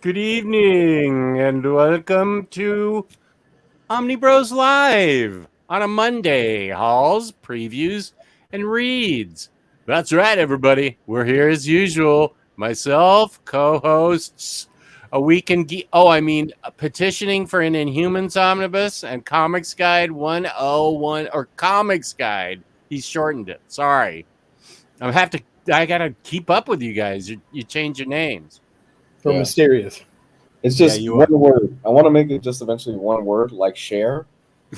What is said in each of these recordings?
Good evening and welcome to Omnibros Live on a Monday. Halls, previews, and reads. That's right, everybody. We're here as usual. Myself, co-hosts, petitioning for an Inhumans Omnibus and Comics Guide 101 or Comics Guide. He's shortened it. Sorry. I gotta keep up with you guys. You change your names. For Yeah. mysterious. It's Yeah, just you one are. word. I want to make it just eventually one word, like share,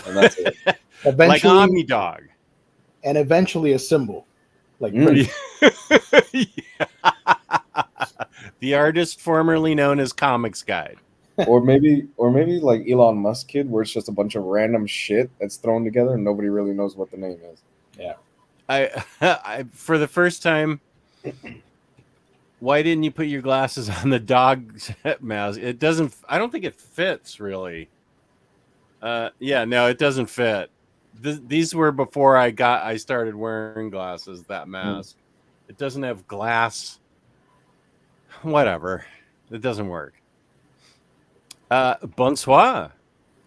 and that's it. Like Eventually, Omnidog. and eventually a symbol, like Mm. Prince. The artist formerly known as Comics Guide. or maybe like Elon Musk kid, where it's just a bunch of random shit that's thrown together and nobody really knows what the name is. Yeah. I for the first time, why didn't you put your glasses on the dog mouse? It doesn't. I don't think it fits really. Yeah, no, it doesn't fit. These were before I started wearing glasses. That mask, it doesn't have glass. Whatever, it doesn't work. Bonsoir.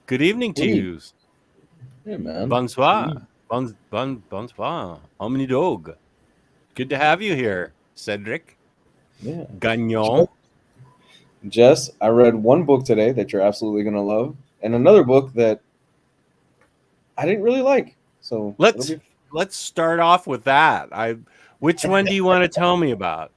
Good evening to Hey. you. Yeah, man. Bonsoir. Bonsoir. Omnidog. Good to have you here, Cedric. Yeah. Gagnon. Jess, I read one book today that you're absolutely gonna love, and another book that I didn't really like. So Let's it'll be let's start off with that. Which one do you want to tell me about?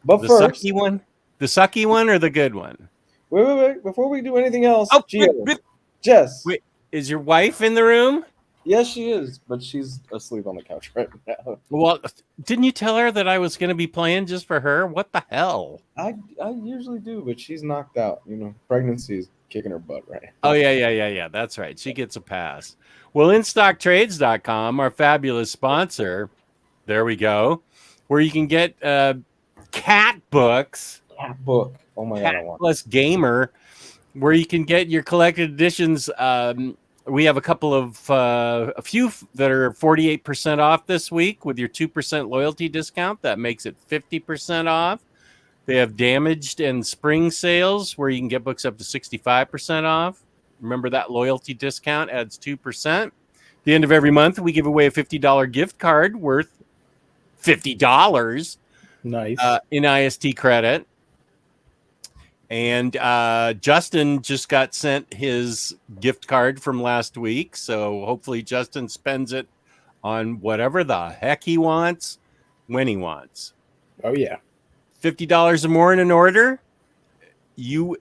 But The first, sucky one? The sucky one or the good one? wait. Before we do anything else, Oh, Gio, Jess. wait. Is your wife in the room? Yes, she is, but she's asleep on the couch right now. Well, didn't you tell her that I was going to be playing just for her? What the hell? I usually do, but she's knocked out. You know, pregnancy is kicking her butt right now. Oh, yeah. That's right. She gets a pass. Well, InStockTrades.com, our fabulous sponsor, there we go, where you can get cat books, Cat book. Oh my god, I Cat want. Plus Gamer, where you can get your collected editions. We have a few that are 48% off this week with your 2% loyalty discount. That makes it 50% off. They have damaged and spring sales where you can get books up to 65% off. Remember that loyalty discount adds 2%. At the end of every month, we give away a $50 gift card worth $50 Nice. in IST credit. And Justin just got sent his gift card from last week. So hopefully Justin spends it on whatever the heck he wants when he wants. Oh yeah. $50 or more in an order.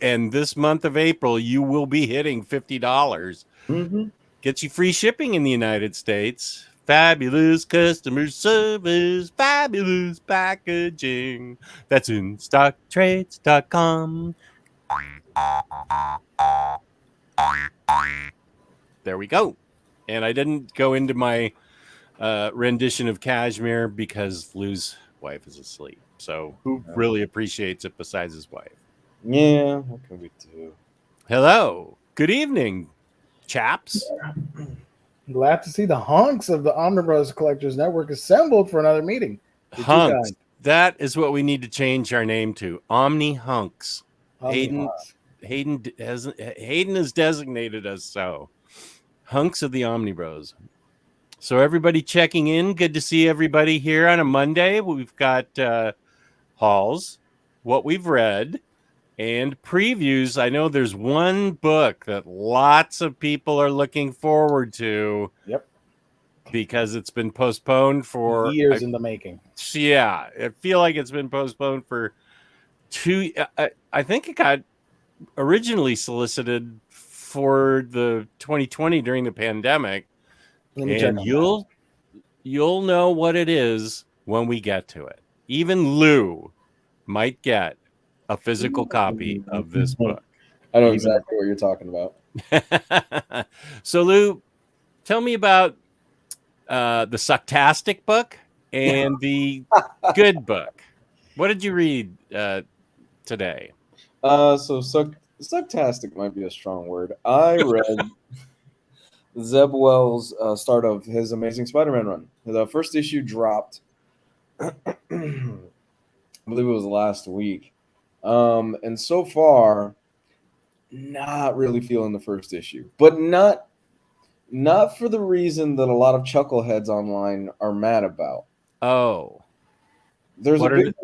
And this month of April, you will be hitting $50. Mm-hmm. Gets you free shipping in the United States. Fabulous customer service, fabulous packaging. That's in stocktrades.com. There we go. And I didn't go into my rendition of Cashmere because Lou's wife is asleep. So who really appreciates it besides his wife? Yeah, what can we do? Hello. Good evening, chaps. Glad to see the hunks of the Omnibus Collectors Network assembled for another meeting. You're too Hunks. kind. That is what we need to change our name to. Omni Hunks. Omni Hayden has designated us so. Hunks of the Omnibros. So everybody checking in. Good to see everybody here on a Monday. We've got hauls, what we've read, and previews. I know there's one book that lots of people are looking forward to. Yep. Because it's been postponed for years in the making. Yeah, I feel like it's been postponed for 2. I think it got originally solicited for the 2020 during the pandemic, and you'll know what it is when we get to it. Even Lou might get a physical copy of this book. I know exactly what you're talking about. So Lou, tell me about the Sucktastic book and the good book. What did you read today? So sucktastic might be a strong word. I read Zeb Wells' start of his Amazing Spider-Man run. The first issue dropped, I believe it was last week, And so far, not really feeling the first issue, but not for the reason that a lot of chuckleheads online are mad about. Oh, There's what a are big,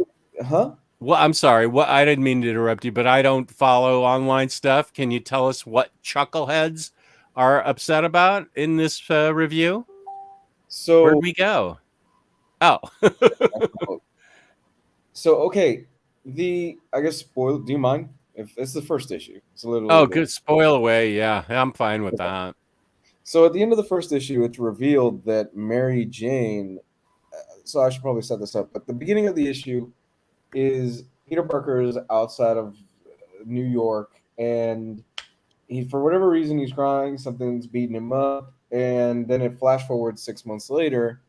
huh? well, I'm sorry. What I didn't mean to interrupt you, but I don't follow online stuff. Can you tell us what chuckleheads are upset about in this review? Where'd So, we go? Oh, so okay, I guess spoil. Do you mind if it's the first issue? It's literally oh, good. Spoil away. Yeah, I'm fine with that. So at the end of the first issue, it's revealed that Mary Jane. So I should probably set this up. But the beginning of the issue is Peter Parker is outside of New York, and he, for whatever reason, he's crying. Something's beating him up, and then it flash forwards 6 months later,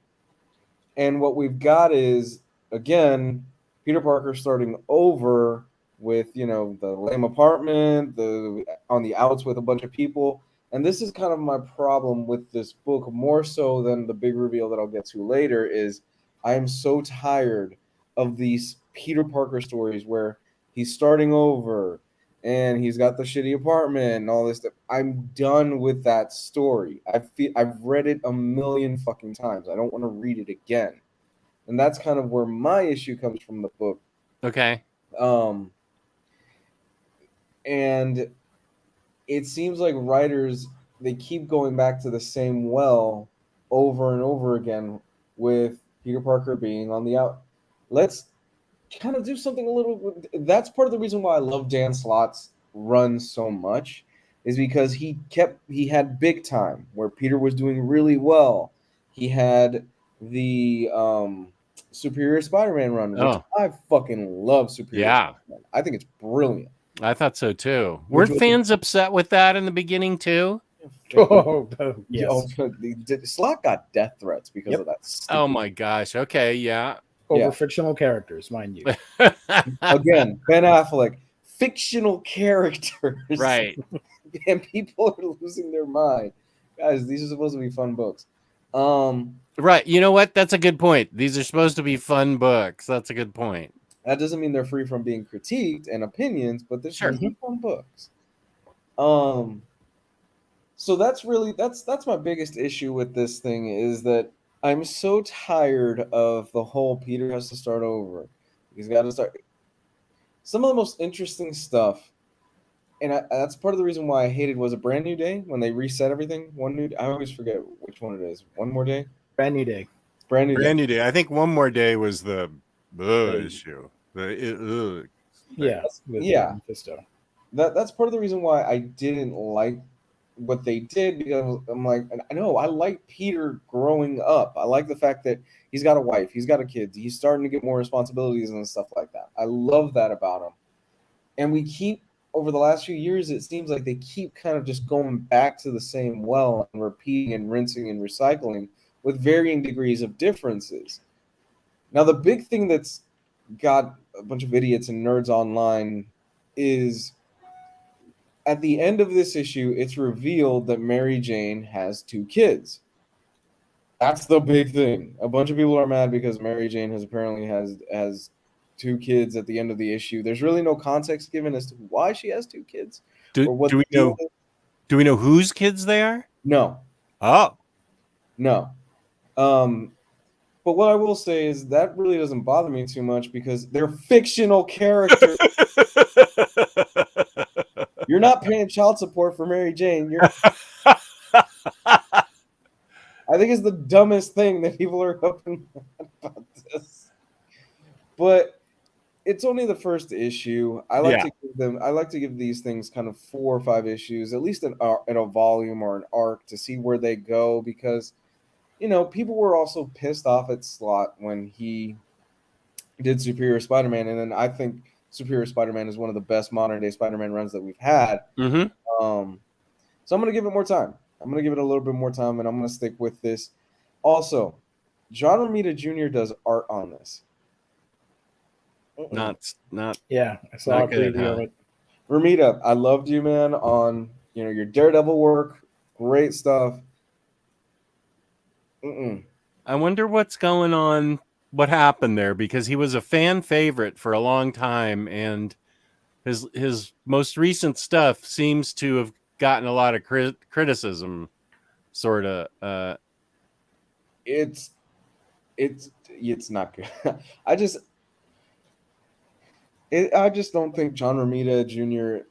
and what we've got is again Peter Parker starting over with the lame apartment, the on the outs with a bunch of people. And this is kind of my problem with this book, more so than the big reveal that I'll get to later, is I am so tired of these Peter Parker stories where he's starting over and he's got the shitty apartment and all this stuff. I'm done with that story. I've read it a million fucking times. I don't want to read it again. And that's kind of where my issue comes from the book. Okay. And it seems like writers, they keep going back to the same well over and over again with Peter Parker being on the out. Let's kind of do something a little. That's part of the reason why I love Dan Slott's run so much, is because he had Big Time where Peter was doing really well. He had the Superior Spider-Man run, which I fucking love. Superior Spider-Man. I think it's brilliant. I thought so too. Weren't fans upset with that in the beginning too? Yes. Slott got death threats because of that. Oh my gosh. Okay, yeah. Over fictional characters, mind you. Again, Ben Affleck, fictional characters. Right. And people are losing their mind. Guys, these are supposed to be fun books. Right. You know what? That's a good point. These are supposed to be fun books. That's a good point. That doesn't mean they're free from being critiqued and opinions, but they're supposed to be fun books. So that's my biggest issue with this thing, is that I'm so tired of the whole Peter has to start over. He's got to start. Some of the most interesting stuff, and that's part of the reason why I hated, was a Brand New Day when they reset everything. I always forget which one it is. One More Day? Brand New Day. Brand New Day. I think One More Day was the issue. Yeah. Mephisto. That's part of the reason why I didn't like what they did, because I'm like, I know I like Peter growing up. I like the fact that he's got a wife, he's got a kid, he's starting to get more responsibilities and stuff like that. I love that about him. And we keep, over the last few years, it seems like they keep kind of just going back to the same well and repeating and rinsing and recycling with varying degrees of differences. Now, the big thing that's got a bunch of idiots and nerds online is, at the end of this issue, it's revealed that Mary Jane has 2 kids. That's the big thing. A bunch of people are mad because Mary Jane apparently has 2 kids at the end of the issue. There's really no context given as to why she has 2 kids. Do we know whose kids they are? No. Oh. No. But what I will say is that really doesn't bother me too much, because they're fictional characters. You're not paying child support for Mary Jane. I think it's the dumbest thing that people are hoping about this. But it's only the first issue. I like to give these things kind of 4 or 5 issues, at least in a volume or an arc, to see where they go, because people were also pissed off at Slott when he did Superior Spider-Man, and then I think Superior Spider-Man is one of the best modern day Spider-Man runs that we've had. Mm-hmm. So I'm going to give it more time. I'm going to give it a little bit more time, and I'm going to stick with this. Also, John Romita Jr. does art on this. Not. Yeah, I saw a preview of it. Romita, I loved you, man, on your Daredevil work. Great stuff. I wonder what's going on. What happened there? Because he was a fan favorite for a long time, and His most recent stuff seems to have gotten a lot of criticism, sort of. It's not good. I just don't think John Romita Jr.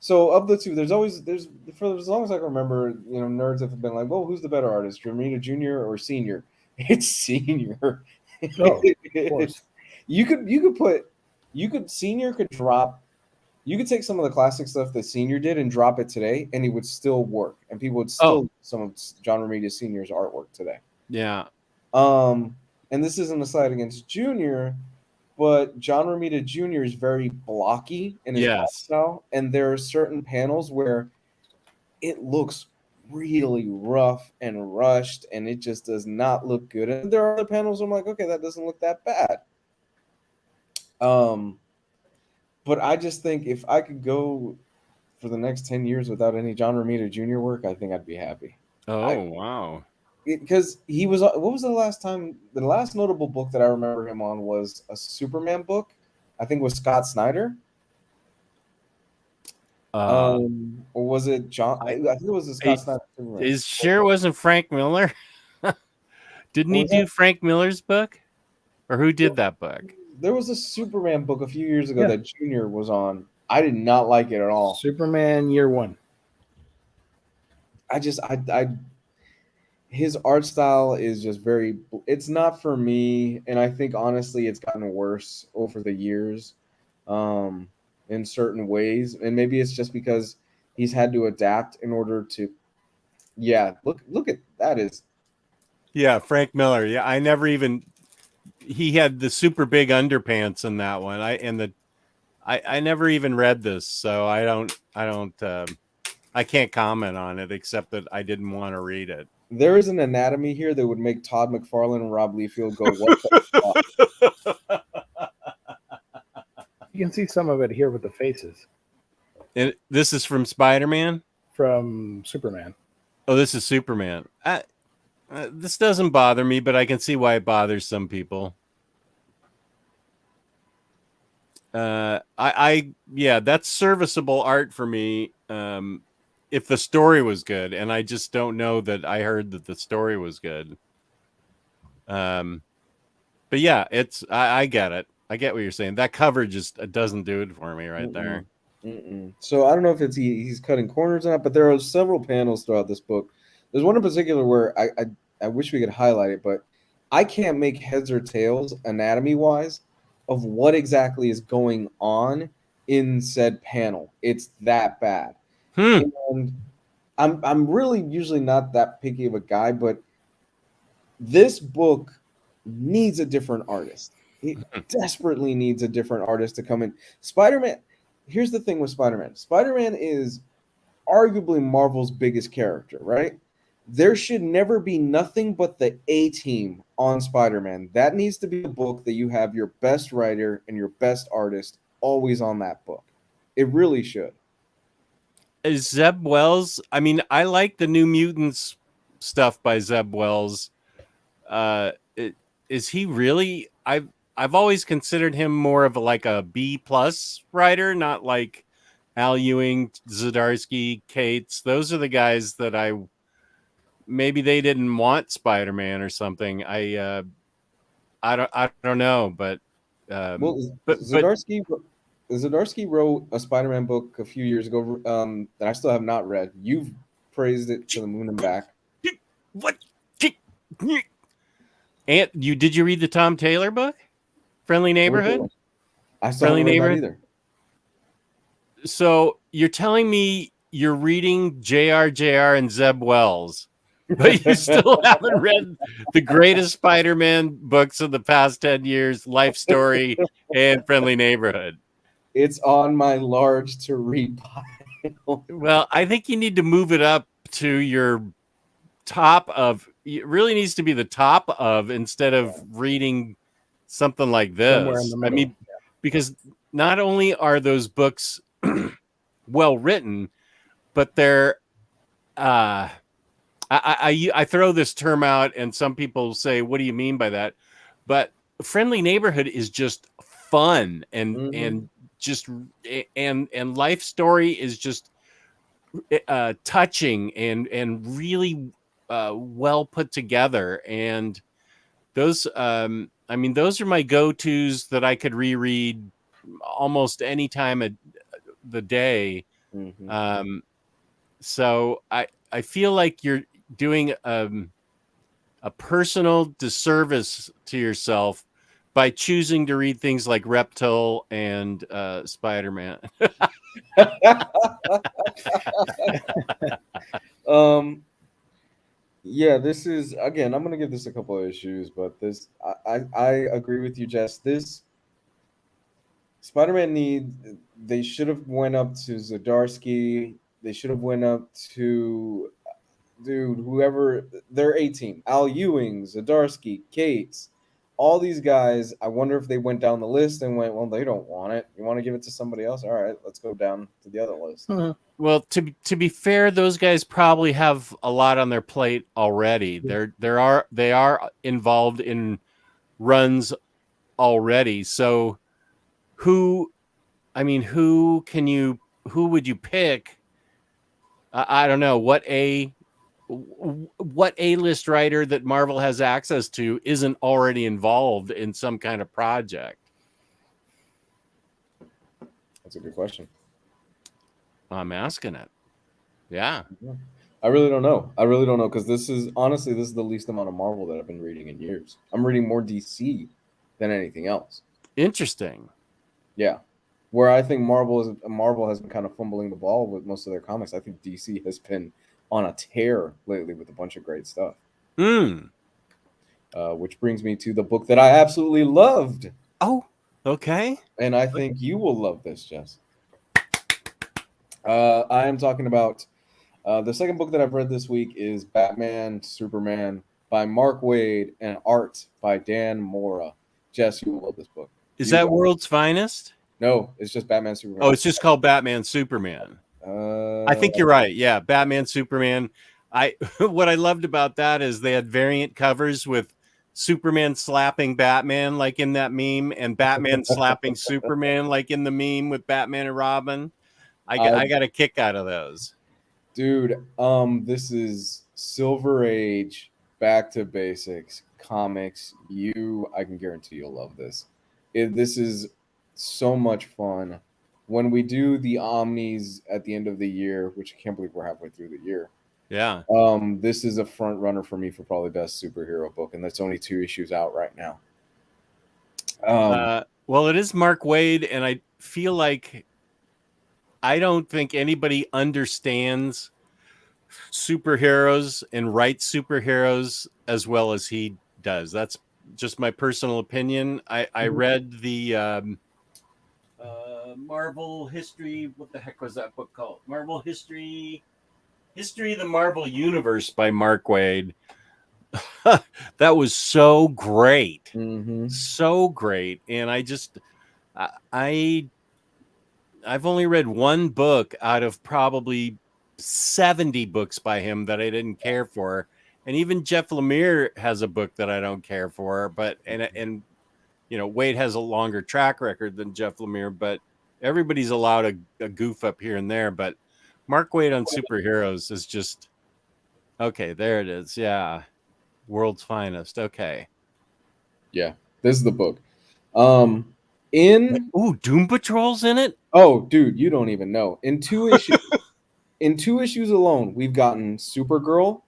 So of the two, there's for as long as I can remember, nerds have been like, well, who's the better artist, Romita Jr. or Senior? It's Senior. Oh, of course. Senior could drop. You could take some of the classic stuff that Senior did and drop it today, and it would still work, and people would still some of John Romita Senior's artwork today. Yeah. And this isn't a slight against Junior, but John Romita Jr. is very blocky in his art style, and there are certain panels where it looks really rough and rushed, and it just does not look good. And there are other panels where I'm like, okay, that doesn't look that bad. But I just think if I could go for the next 10 years without any John Romita Jr. work, I think I'd be happy. Wow. Because he was, what was the last time? The last notable book that I remember him on was a Superman book. I think it was Scott Snyder. Or was it John? I think it was a Scott Snyder. Is sure wasn't Frank Miller? Didn't he do Frank Miller's book? Or who did that book? There was a Superman book a few years ago that Junior was on. I did not like it at all. Superman Year One. His art style is just it's not for me. And I think, honestly, it's gotten worse over the years in certain ways. And maybe it's just because he's had to adapt in order to, look at that. Frank Miller. Yeah, I never even, he had the super big underpants in that one. I never even read this, so I can't comment on it except that I didn't want to read it. There is an anatomy here that would make Todd McFarlane and Rob Liefeld go, what the fuck? You can see some of it here with the faces. And this is from Spider-Man? From Superman. Oh, this is Superman. This doesn't bother me, but I can see why it bothers some people. That's serviceable art for me. If the story was good, and I just don't know that I heard that the story was good. But yeah, I get it. I get what you're saying. That cover just doesn't do it for me right there. So I don't know if it's he's cutting corners or not, but there are several panels throughout this book. There's one in particular where I wish we could highlight it, but I can't make heads or tails anatomy-wise of what exactly is going on in said panel. It's that bad. And I'm really usually not that picky of a guy, but this book needs a different artist. It desperately needs a different artist to come in. Spider-Man, here's the thing with Spider-Man. Spider-Man is arguably Marvel's biggest character, right? There should never be nothing but the A-team on Spider-Man. That needs to be a book that you have your best writer and your best artist always on that book. It really should. Is Zeb Wells? I mean, I like the New Mutants stuff by Zeb Wells. Is he really? I've always considered him more of a B+ writer, not like Al Ewing, Zdarsky, Cates. Those are the guys that maybe they didn't want Spider-Man or something. I don't know, but Zdarsky wrote a Spider-Man book a few years ago that I still have not read. You've praised it to the moon and back. What? And did you read the Tom Taylor book, Friendly Neighborhood? I still haven't read that either. So you're telling me you're reading JR and Zeb Wells, but you still haven't read the greatest Spider-Man books of the past 10 years, Life Story and Friendly Neighborhood. It's on my large to read pile. Well, I think you need to move it up to your top of. It really needs to be the top of instead of reading something like this. Somewhere in the middle. I mean, because not only are those books well written, but they're I throw this term out and some people say, what do you mean by that? But Friendly Neighborhood is just fun and just and life story is just touching and really well put together. And those I mean, those are my go-tos that I could reread almost any time of the day. Mhm. So I feel like you're doing a personal disservice to yourself by choosing to read things like Reptile and Spider-Man. Yeah, this is again. I'm gonna give this a couple of issues, but this I agree with you, Jess. This Spider-Man they should have went up to Zdarsky. They should have went up to whoever their A team, Al Ewing, Zdarsky, Cates, all these guys. I wonder if they went down the list and went, well, they don't want it. You want to give it to somebody else? All right, let's go down to the other list. Well, to be fair, those guys probably have a lot on their plate already. They are involved in runs already. So who who would you pick? I don't know what A-list writer that Marvel has access to isn't already involved in some kind of project. That's a good question. I'm asking it. Yeah. I really don't know. Because this is the least amount of Marvel that I've been reading in years. I'm reading more DC than anything else. Interesting. Yeah. Where I think Marvel has been kind of fumbling the ball with most of their comics. I think DC has been on a tear lately with a bunch of great stuff. Which brings me to the book that I absolutely loved. Oh, okay. And I think you will love this, Jess. I am talking about the second book that I've read this week is Batman, Superman by Mark Waid and art by Dan Mora. Jess, you will love this book. Is that World's Finest? No, it's just Batman, Superman. Oh, it's just called Batman, Superman. I think you're right. Yeah, Batman, Superman. What I loved about that is they had variant covers with Superman slapping Batman, like in that meme, and Batman slapping Superman, like in the meme with Batman and Robin. I got a kick out of those. Dude, this is Silver Age, back to basics, comics. I can guarantee you'll love this. This is so much fun. When we do the Omnis at the end of the year, which I can't believe we're halfway through the year. Yeah. This is a front runner for me for probably best superhero book, and that's only 2 issues out right now. Well, it is Mark Waid, and I feel like I don't think anybody understands superheroes and writes superheroes as well as he does. That's just my personal opinion. I read the Marvel History. What the heck was that book called? Marvel History of the Marvel Universe by Mark Waid. That was so great. So great. And I've only read one book out of probably 70 books by him that I didn't care for. And even Jeff Lemire has a book that I don't care for, but and you know, Wade has a longer track record than Jeff Lemire, but everybody's allowed a goof up here and there. But Mark Waid on superheroes is just okay. There it is. Yeah. World's Finest. Okay. Yeah, this is the book. Doom Patrol's in it? Oh, dude, you don't even know. In 2 issues, in 2 issues alone, we've gotten Supergirl,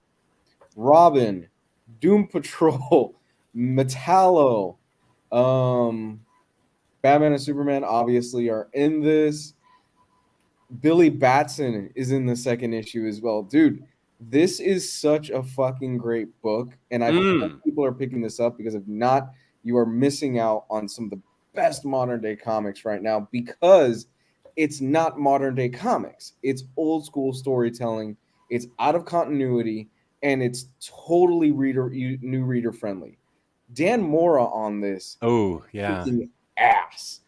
Robin, Doom Patrol, Metallo, Batman and Superman obviously are in this. Billy Batson is in the second issue as well. Dude, this is such a fucking great book. And I hope people are picking this up, because if not, you are missing out on some of the best modern day comics right now, because it's not modern day comics. It's old school storytelling. It's out of continuity, and it's totally new reader friendly. Dan Mora on this. Oh, yeah. Ass.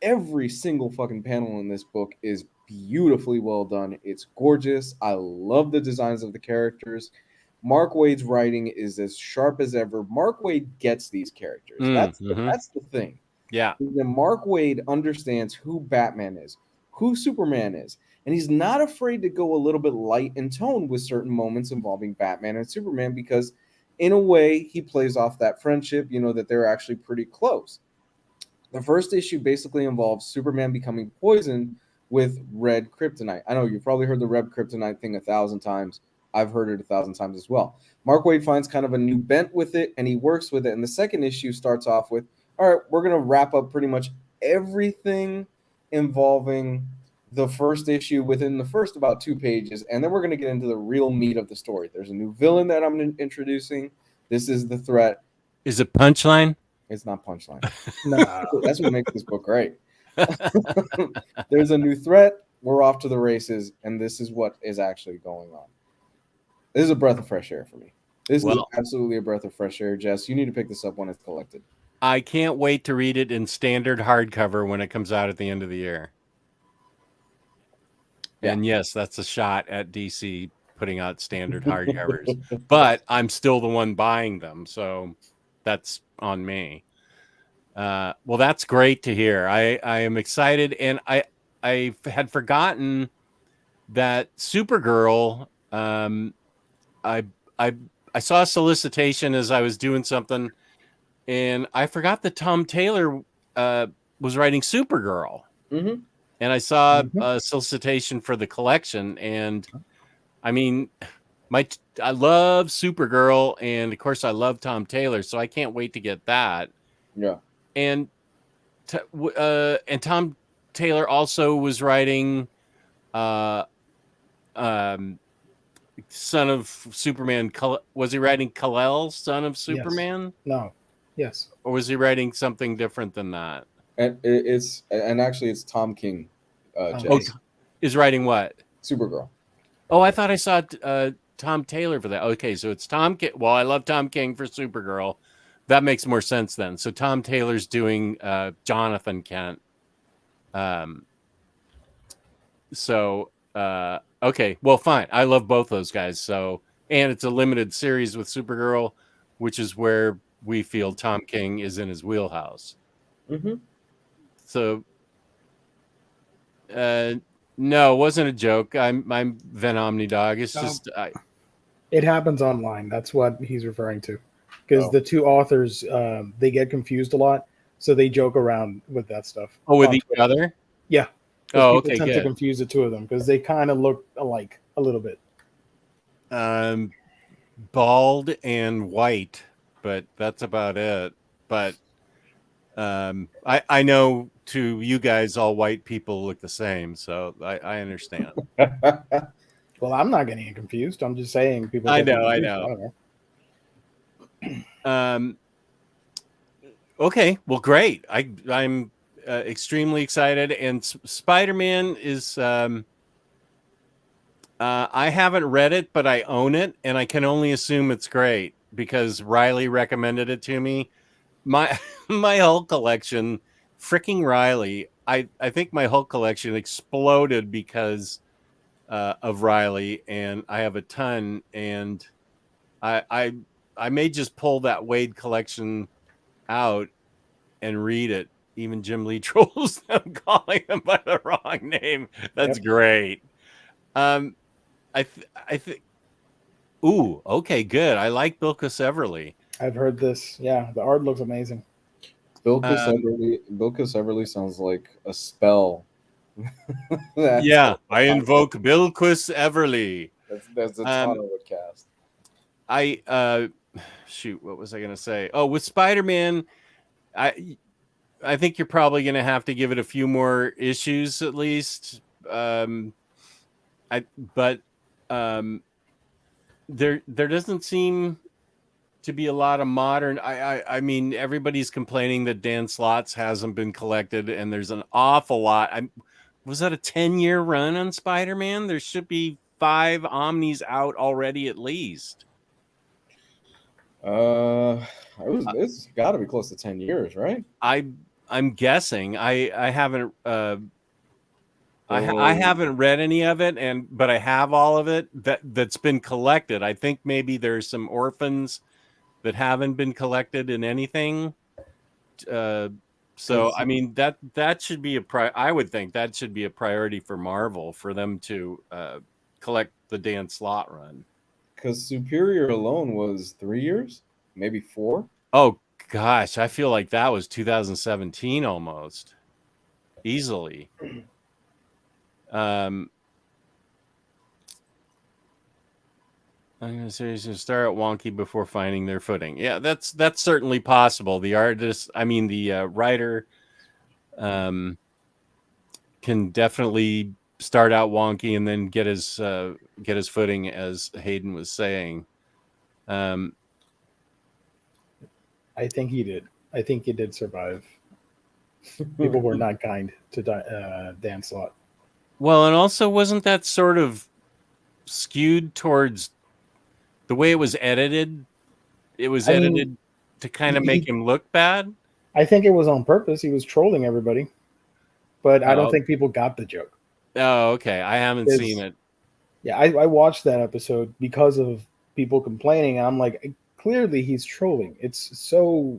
Every single fucking panel in this book is beautifully well done. It's gorgeous. I love the designs of the characters. Mark Waid's writing is as sharp as ever. Mark Waid gets these characters. That's the thing. Yeah. Then Mark Waid understands who Batman is, who Superman is, and he's not afraid to go a little bit light in tone with certain moments involving Batman and Superman because, in a way, he plays off that friendship, that they're actually pretty close. The first issue basically involves Superman becoming poisoned with red kryptonite. I know you've probably heard the red kryptonite thing 1,000 times. I've heard it 1,000 times as well. Mark Waid finds kind of a new bent with it, and he works with it. And the second issue starts off with, all right, we're going to wrap up pretty much everything involving the first issue within the first about 2 pages, and then we're going to get into the real meat of the story. There's a new villain that I'm introducing. This is the threat. Is it Punchline? It's not Punchline. No. That's what makes this book great. There's a new threat. We're off to the races, and this is what is actually going on. This is a breath of fresh air for me. This is absolutely a breath of fresh air, Jess. You need to pick this up when it's collected. I can't wait to read it in standard hardcover when it comes out at the end of the year. Yeah. And yes, that's a shot at DC putting out standard hardcovers, but I'm still the one buying them, so that's on me. Well, that's great to hear. I am excited, and I had forgotten that Supergirl. I saw a solicitation as I was doing something, and I forgot that Tom Taylor was writing Supergirl. Mm-hmm. And I saw a solicitation for the collection, and I mean, I love Supergirl, and of course I love Tom Taylor, so I can't wait to get that. Yeah. And Tom Taylor also was writing Son of Superman. Was he writing Kal-El, Son of Superman? Yes. No. Yes. Or was he writing something different than that? And actually it's Tom King. Is writing what? Supergirl. Oh, I thought I saw Tom Taylor for that. Okay, so it's Tom King. Well, I love Tom King for Supergirl. That makes more sense then. So Tom Taylor's doing Jonathan Kent. Okay, well, fine. I love both those guys. So, and it's a limited series with Supergirl, which is where we feel Tom King is in his wheelhouse. Mm-hmm. So, no, it wasn't a joke. I'm Ven Omnidog. It's just it happens online. That's what he's referring to. Because the two authors, they get confused a lot, so they joke around with that stuff. Oh, with each other? Yeah. Oh, people okay, tend good. to confuse the two of them because they kind of look alike a little bit. Bald and white, but that's about it. But I know to you guys, all white people look the same, so I understand. Well, I'm not getting confused. I'm just saying people. I get know. confused. Okay, well, great. I'm extremely excited, and Spider-Man is. I haven't read it, but I own it, and I can only assume it's great because Riley recommended it to me. My Hulk collection, freaking Riley. I think my Hulk collection exploded because of Riley, and I have a ton, and I may just pull that Waid collection out and read it. Even Jim Lee trolls them, calling them by the wrong name. That's great. I think. Ooh, okay, good. I like Bilquis Everly. I've heard this. Yeah, the art looks amazing. Bilquis Everly sounds like a spell. Yeah, I invoke Bilquis Everly. That's a ton of would cast. Shoot, what was I going to say? Oh, with Spider-Man, I think you're probably going to have to give it a few more issues at least. There doesn't seem to be a lot of modern. I mean, everybody's complaining that Dan Slott's hasn't been collected, and there's an awful lot. Was that a 10-year run on Spider-Man? There should be 5 Omnis out already at least. It's got to be close to 10 years, right? I'm guessing. I haven't. I haven't read any of it, but I have all of it that's been collected. I think maybe there's some orphans that haven't been collected in anything. So, 'Cause- I mean, that should be I would think that should be a priority for Marvel for them to collect the Dan Slott run. Because Superior alone was 3 years, maybe 4. Oh gosh, I feel like that was 2017 almost, easily. I'm gonna say you should start at wonky before finding their footing. Yeah, that's certainly possible. The artist, I mean, the writer, can definitely start out wonky and then get his footing, as Hayden was saying. I think he did. I think he did survive. People were not kind to Dan Slott. Well, and also wasn't that sort of skewed towards the way it was edited? It was edited to kind of make him look bad. I think it was on purpose. He was trolling everybody, but I don't Oh. think people got the joke. Oh, okay. I haven't seen it. Yeah, I watched that episode because of people complaining, and I'm like, clearly he's trolling. It's so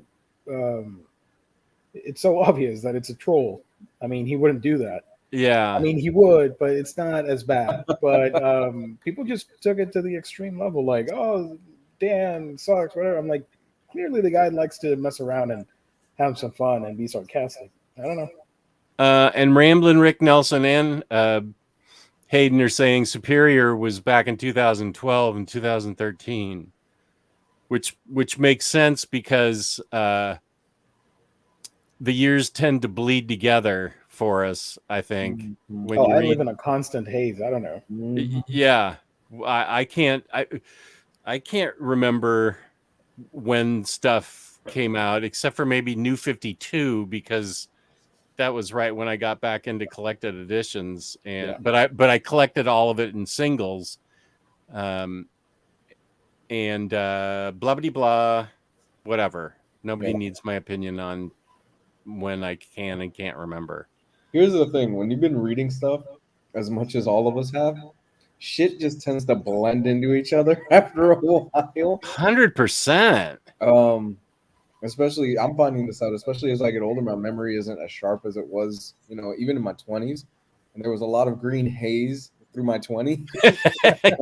obvious that it's a troll. I mean, he wouldn't do that. Yeah. I mean, he would, but it's not as bad. But people just took it to the extreme level, like, oh, Dan sucks, whatever. I'm like, clearly the guy likes to mess around and have some fun and be sarcastic. I don't know. And Ramblin' Rick Nelson and Hayden are saying Superior was back in 2012 and 2013, which makes sense because the years tend to bleed together for us, I think. When I live in a constant haze. I don't know. Yeah, I can't remember when stuff came out, except for maybe New 52, because that was right when I got back into collected editions, and but I collected all of it in singles, and blah blah blah, whatever. Nobody needs my opinion on when I can and can't remember. Here's the thing: when you've been reading stuff as much as all of us have, shit just tends to blend into each other after a while. 100%. Especially, I'm finding this out, especially as I get older, my memory isn't as sharp as it was, even in my 20s. And there was a lot of green haze through my 20s.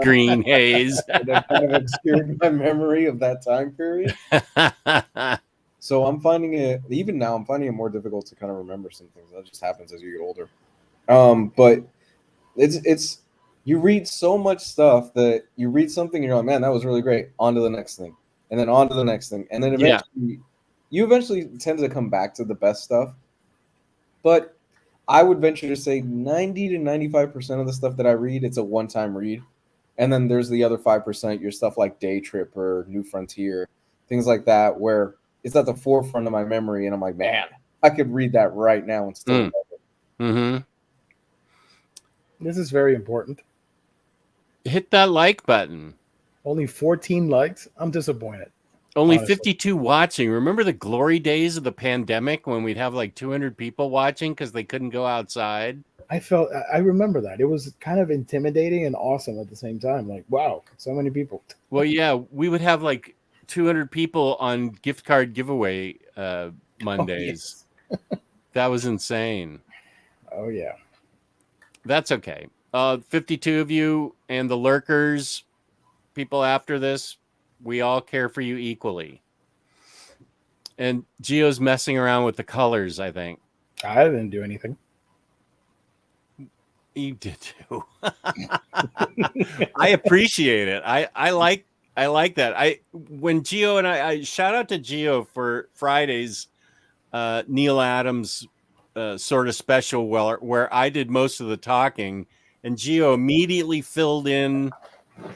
Green haze. That kind of obscured my memory of that time period. So I'm finding it, even now, I'm finding it more difficult to kind of remember some things. That just happens as you get older. But it's you read so much stuff that you read something and you're like, man, that was really great. On to the next thing. And then on to the next thing. And then eventually, you eventually tend to come back to the best stuff. But I would venture to say 90 to 95% of the stuff that I read, it's a one-time read. And then there's the other 5%, your stuff like Day Tripper, New Frontier, things like that, where it's at the forefront of my memory. And I'm like, man, I could read that right now and still love it. Mm-hmm. This is very important. Hit that like button. Only 14 likes. I'm disappointed. Only Honestly. 52 watching. Remember the glory days of the pandemic when we'd have like 200 people watching because they couldn't go outside? I remember that. It was kind of intimidating and awesome at the same time. Like, wow, so many people. Well, yeah, we would have like 200 people on gift card giveaway Mondays. Oh, yes. That was insane. Oh, yeah. That's okay. 52 of you and the lurkers, people after this, we all care for you equally. And Gio's messing around with the colors, I think. I didn't do anything. You did too. I appreciate it. I like that. When Gio and I shout out to Gio for Friday's Neil Adams sort of special where I did most of the talking, and Gio immediately filled in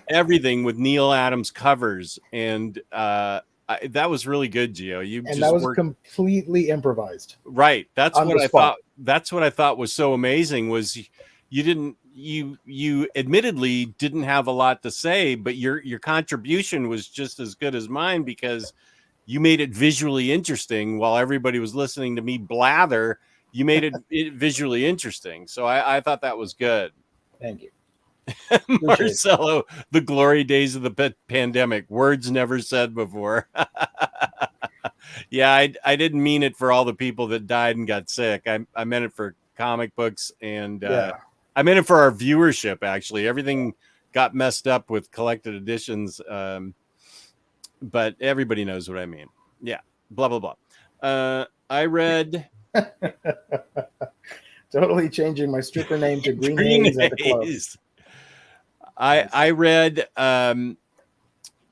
everything with Neil Adams covers, and that was really good, Gio. That was completely improvised. Right. That's On what the I spot. thought. That's what I thought was so amazing was you admittedly didn't have a lot to say, but your contribution was just as good as mine because you made it visually interesting while everybody was listening to me blather. You made it visually interesting. So I thought that was good. Thank you. Marcelo, the glory days of the pandemic. Words never said before. Yeah, I didn't mean it for all the people that died and got sick. I meant it for comic books, and Yeah. I meant it for our viewership. Actually, everything got messed up with collected editions, but everybody knows what I mean. Yeah, blah blah blah. I read Totally changing my stripper name to Green, Green Haze at the club. Haze. I read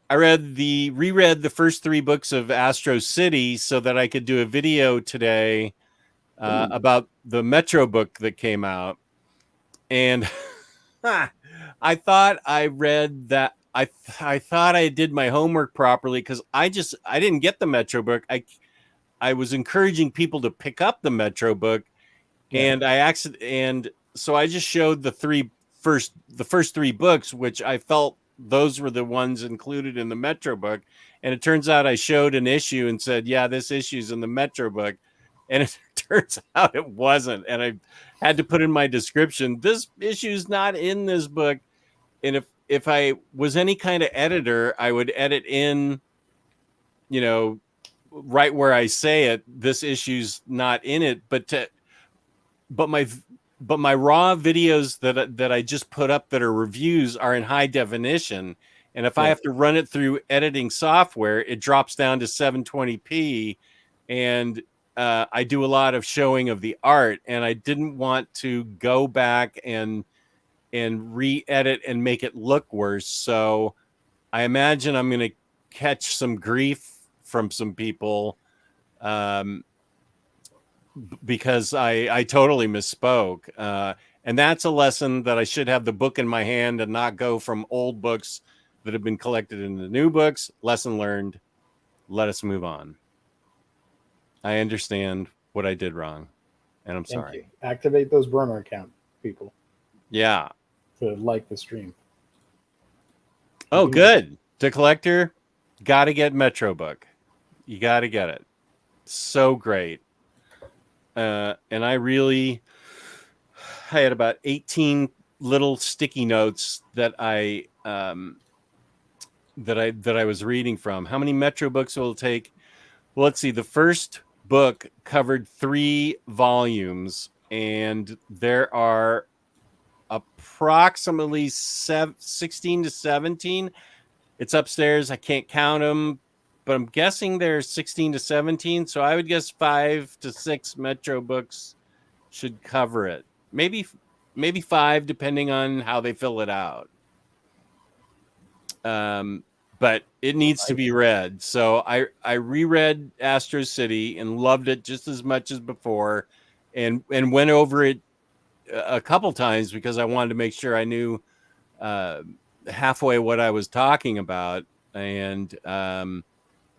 reread the first 3 books of Astro City so that I could do a video today about the Metro book that came out, and I thought I read that. I thought I did my homework properly because I didn't get the Metro book. I was encouraging people to pick up the Metro book, and and so I just showed the first 3 books, which I felt those were the ones included in the Metro book. And it turns out I showed an issue and said, yeah, this issue's in the Metro book. And it turns out it wasn't. And I had to put in my description, this issue's not in this book. And if I was any kind of editor, I would edit in, right where I say it, this issue's not in it. But my raw videos that I just put up that are reviews are in high definition, and if I have to run it through editing software, it drops down to 720p, and I do a lot of showing of the art, and I didn't want to go back and re-edit and make it look worse. So I imagine I'm going to catch some grief from some people. Because I totally misspoke. And that's a lesson that I should have the book in my hand and not go from old books that have been collected into new books. Lesson learned. Let us move on. I understand what I did wrong, and I'm Thank sorry. you. Activate those burner account people Yeah. to like the stream. Oh, good. The collector, got to get Metro book. You got to get it. So great. And I had about 18 little sticky notes that I was reading from. How many Metro books will it take? Well, let's see. The first book covered 3 volumes, and there are approximately 16 to 17. It's upstairs. I can't count them, but I'm guessing there's 16 to 17. So I would guess 5 to 6 Metro books should cover it. Maybe 5, depending on how they fill it out. But it needs to be read. So I reread Astro City and loved it just as much as before, and went over it a couple times because I wanted to make sure I knew halfway what I was talking about. And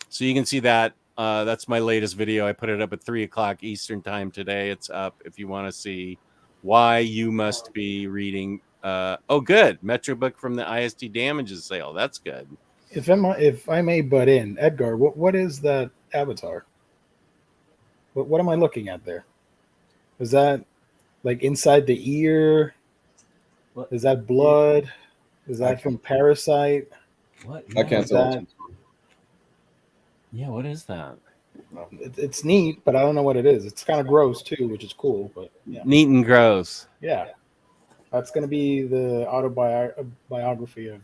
so you can see that. That's my latest video. I put it up at 3:00 Eastern time today. It's up if you want to see why you must be reading. Oh, good. Metro book from the IST Damages sale. That's good. If I may butt in, Edgar, what is that avatar? What am I looking at there? Is that like inside the ear? What? Is that blood? Is that from Parasite? What? I can't tell. that- Yeah, what is that? It's neat, but I don't know what it is. It's kind of gross too, which is cool. But yeah, Neat and gross. yeah, that's gonna be the autobiography of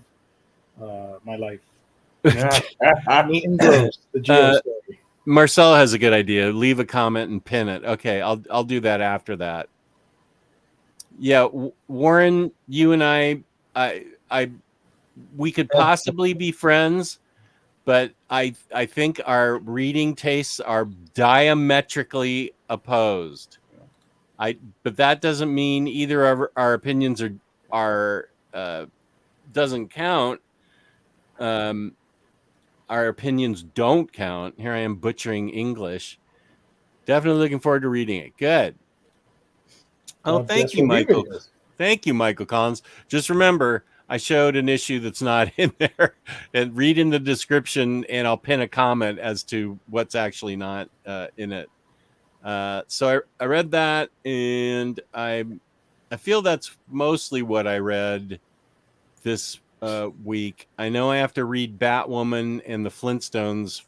my life. Neat and gross. The Geo story. Marcel has a good idea. Leave a comment and pin it. Okay, I'll do that after that. Yeah, Warren, you and we could possibly be friends, but I think our reading tastes are diametrically opposed. But that doesn't mean either of our opinions are doesn't count. Our opinions don't count. Here I am butchering English. Definitely looking forward to reading it. Good. Oh, thank you, Michael. Thank you, Michael Collins. Just remember, I showed an issue that's not in there, and read in the description, and I'll pin a comment as to what's actually not in it. So I read that, and I feel that's mostly what I read this week. I know I have to read Batwoman and the Flintstones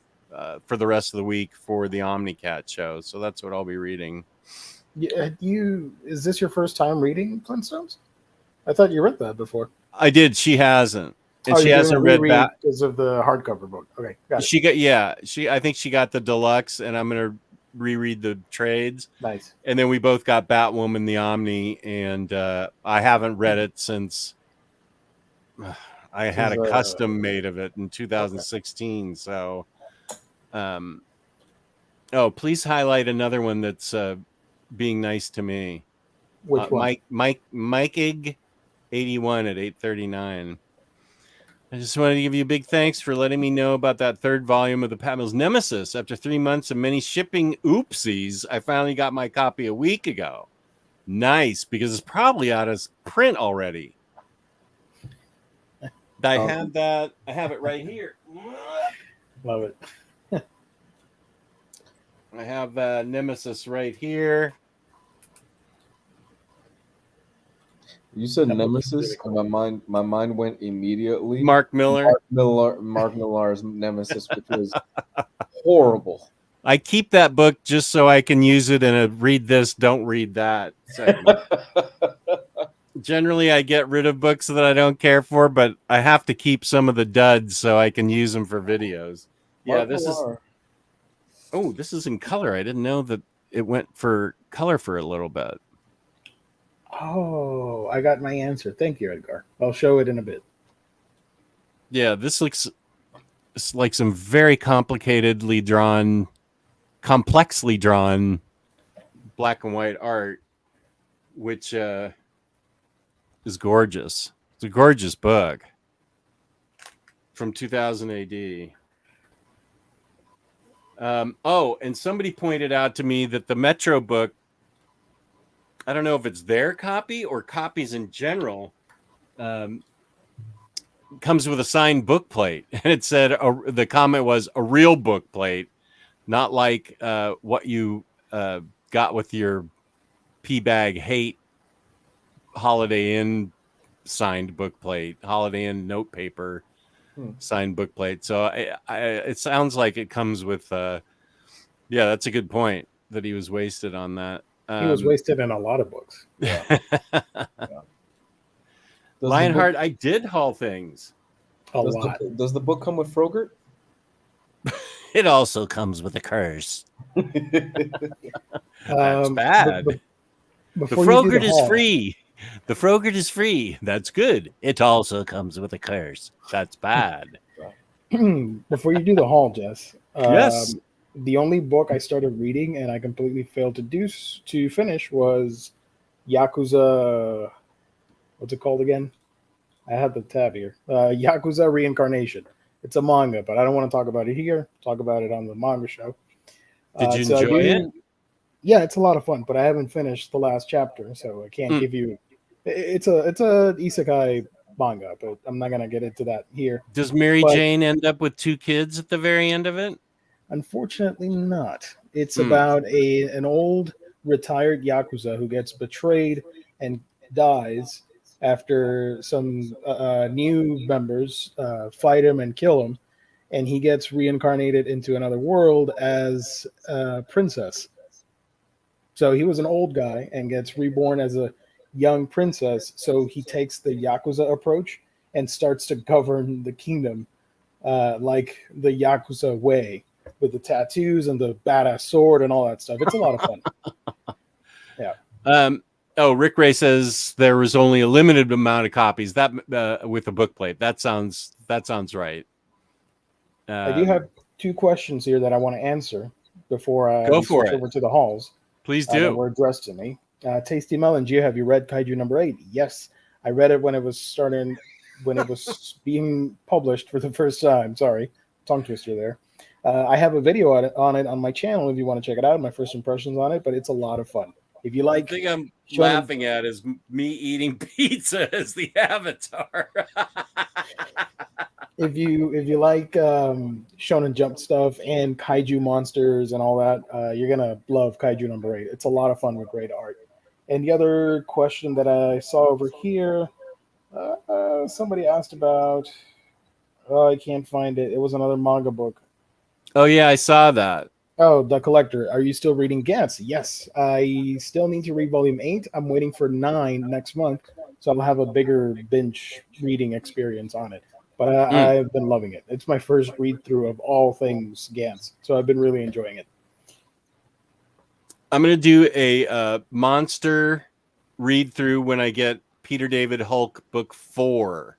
for the rest of the week for the OmniCat show. So that's what I'll be reading. Yeah, is this your first time reading Flintstones? I thought you read that before. I did. She hasn't, and she you're doing hasn't a read reread that. because of the hardcover book. Okay, got it. She got I think she got the deluxe, and I'm gonna reread the trades. Nice. And then we both got Batwoman the Omni, and I haven't read it since I had a custom made of it in 2016. Okay. So, please highlight another one that's being nice to me. Which one? Mike Ig 81 at 839. I just wanted to give you a big thanks for letting me know about that third volume of the Pat Mills Nemesis. After 3 months of many shipping oopsies, I finally got my copy a week ago. Nice, because it's probably out of print already. I have that. I have it right here. Love it. I have Nemesis right here. You said Nemesis, really cool. And my mind went immediately. Mark Millar. Mark Millar's Nemesis, which was horrible. I keep that book just so I can use it in a read this, don't read that segment. Generally, I get rid of books that I don't care for, but I have to keep some of the duds so I can use them for videos. Mark Millar. This is in color. I didn't know that it went for color for a little bit. Oh, I got my answer. Thank you, Edgar. I'll show it in a bit. Yeah, this looks like some very complexly drawn black and white art, which is gorgeous. It's a gorgeous book from 2000 AD. And somebody pointed out to me that the Metro book, I don't know if it's their copy or copies in general, comes with a signed book plate. And it said, the comment was a real book plate, not like what you got with your P-Bag Hate Holiday Inn signed book plate, Holiday Inn note paper signed book plate. So it sounds like it comes with, that's a good point that he was wasted on that. He was wasted in a lot of books. Yeah. Lionheart, I did haul things. Does the book come with Frogurt? It also comes with a curse. That's bad. The Frogurt is free. The Frogurt is free. That's good. It also comes with a curse. That's bad. Before you do the haul, Jess. Yes. The only book I started reading and I completely failed to finish was Yakuza. What's it called again? I have the tab here. Yakuza Reincarnation. It's a manga, but I don't want to talk about it here. Talk about it on the manga show. Did you enjoy it? Yeah, it's a lot of fun, but I haven't finished the last chapter, so I can't give you. It's a isekai manga, but I'm not gonna get into that here. Does Mary Jane end up with 2 kids at the very end of it? Unfortunately, not. It's about an old retired Yakuza who gets betrayed and dies after some new members fight him and kill him, and he gets reincarnated into another world as a princess. So he was an old guy and gets reborn as a young princess. So he takes the Yakuza approach and starts to govern the kingdom like the Yakuza way, with the tattoos and the badass sword and all that stuff. It's a lot of fun. Yeah. Rick Ray says there was only a limited amount of copies that with a book plate. That sounds right. I do have 2 questions here that I want to answer before I switch over to the hauls. Please do. That were addressed to me. Tasty Melon, Gio, have you read Kaiju number 8? Yes, I read it when it was being published for the first time. Sorry, tongue twister there. I have a video on it on my channel if you want to check it out. My first impressions on it, but it's a lot of fun. If you like, the thing I'm laughing at is me eating pizza as the avatar. If you like Shonen Jump stuff and kaiju monsters and all that, you're gonna love Kaiju number 8. It's a lot of fun with great art. And the other question that I saw over here, somebody asked about. Oh, I can't find it. It was another manga book. Oh yeah, I saw that. Oh, The Collector. Are you still reading Gantz? Yes. I still need to read volume 8. I'm waiting for 9 next month, so I'll have a bigger binge reading experience on it. But I've been loving it. It's my first read through of all things Gantz, so I've been really enjoying it. I'm gonna do a monster read through when I get Peter David Hulk book 4.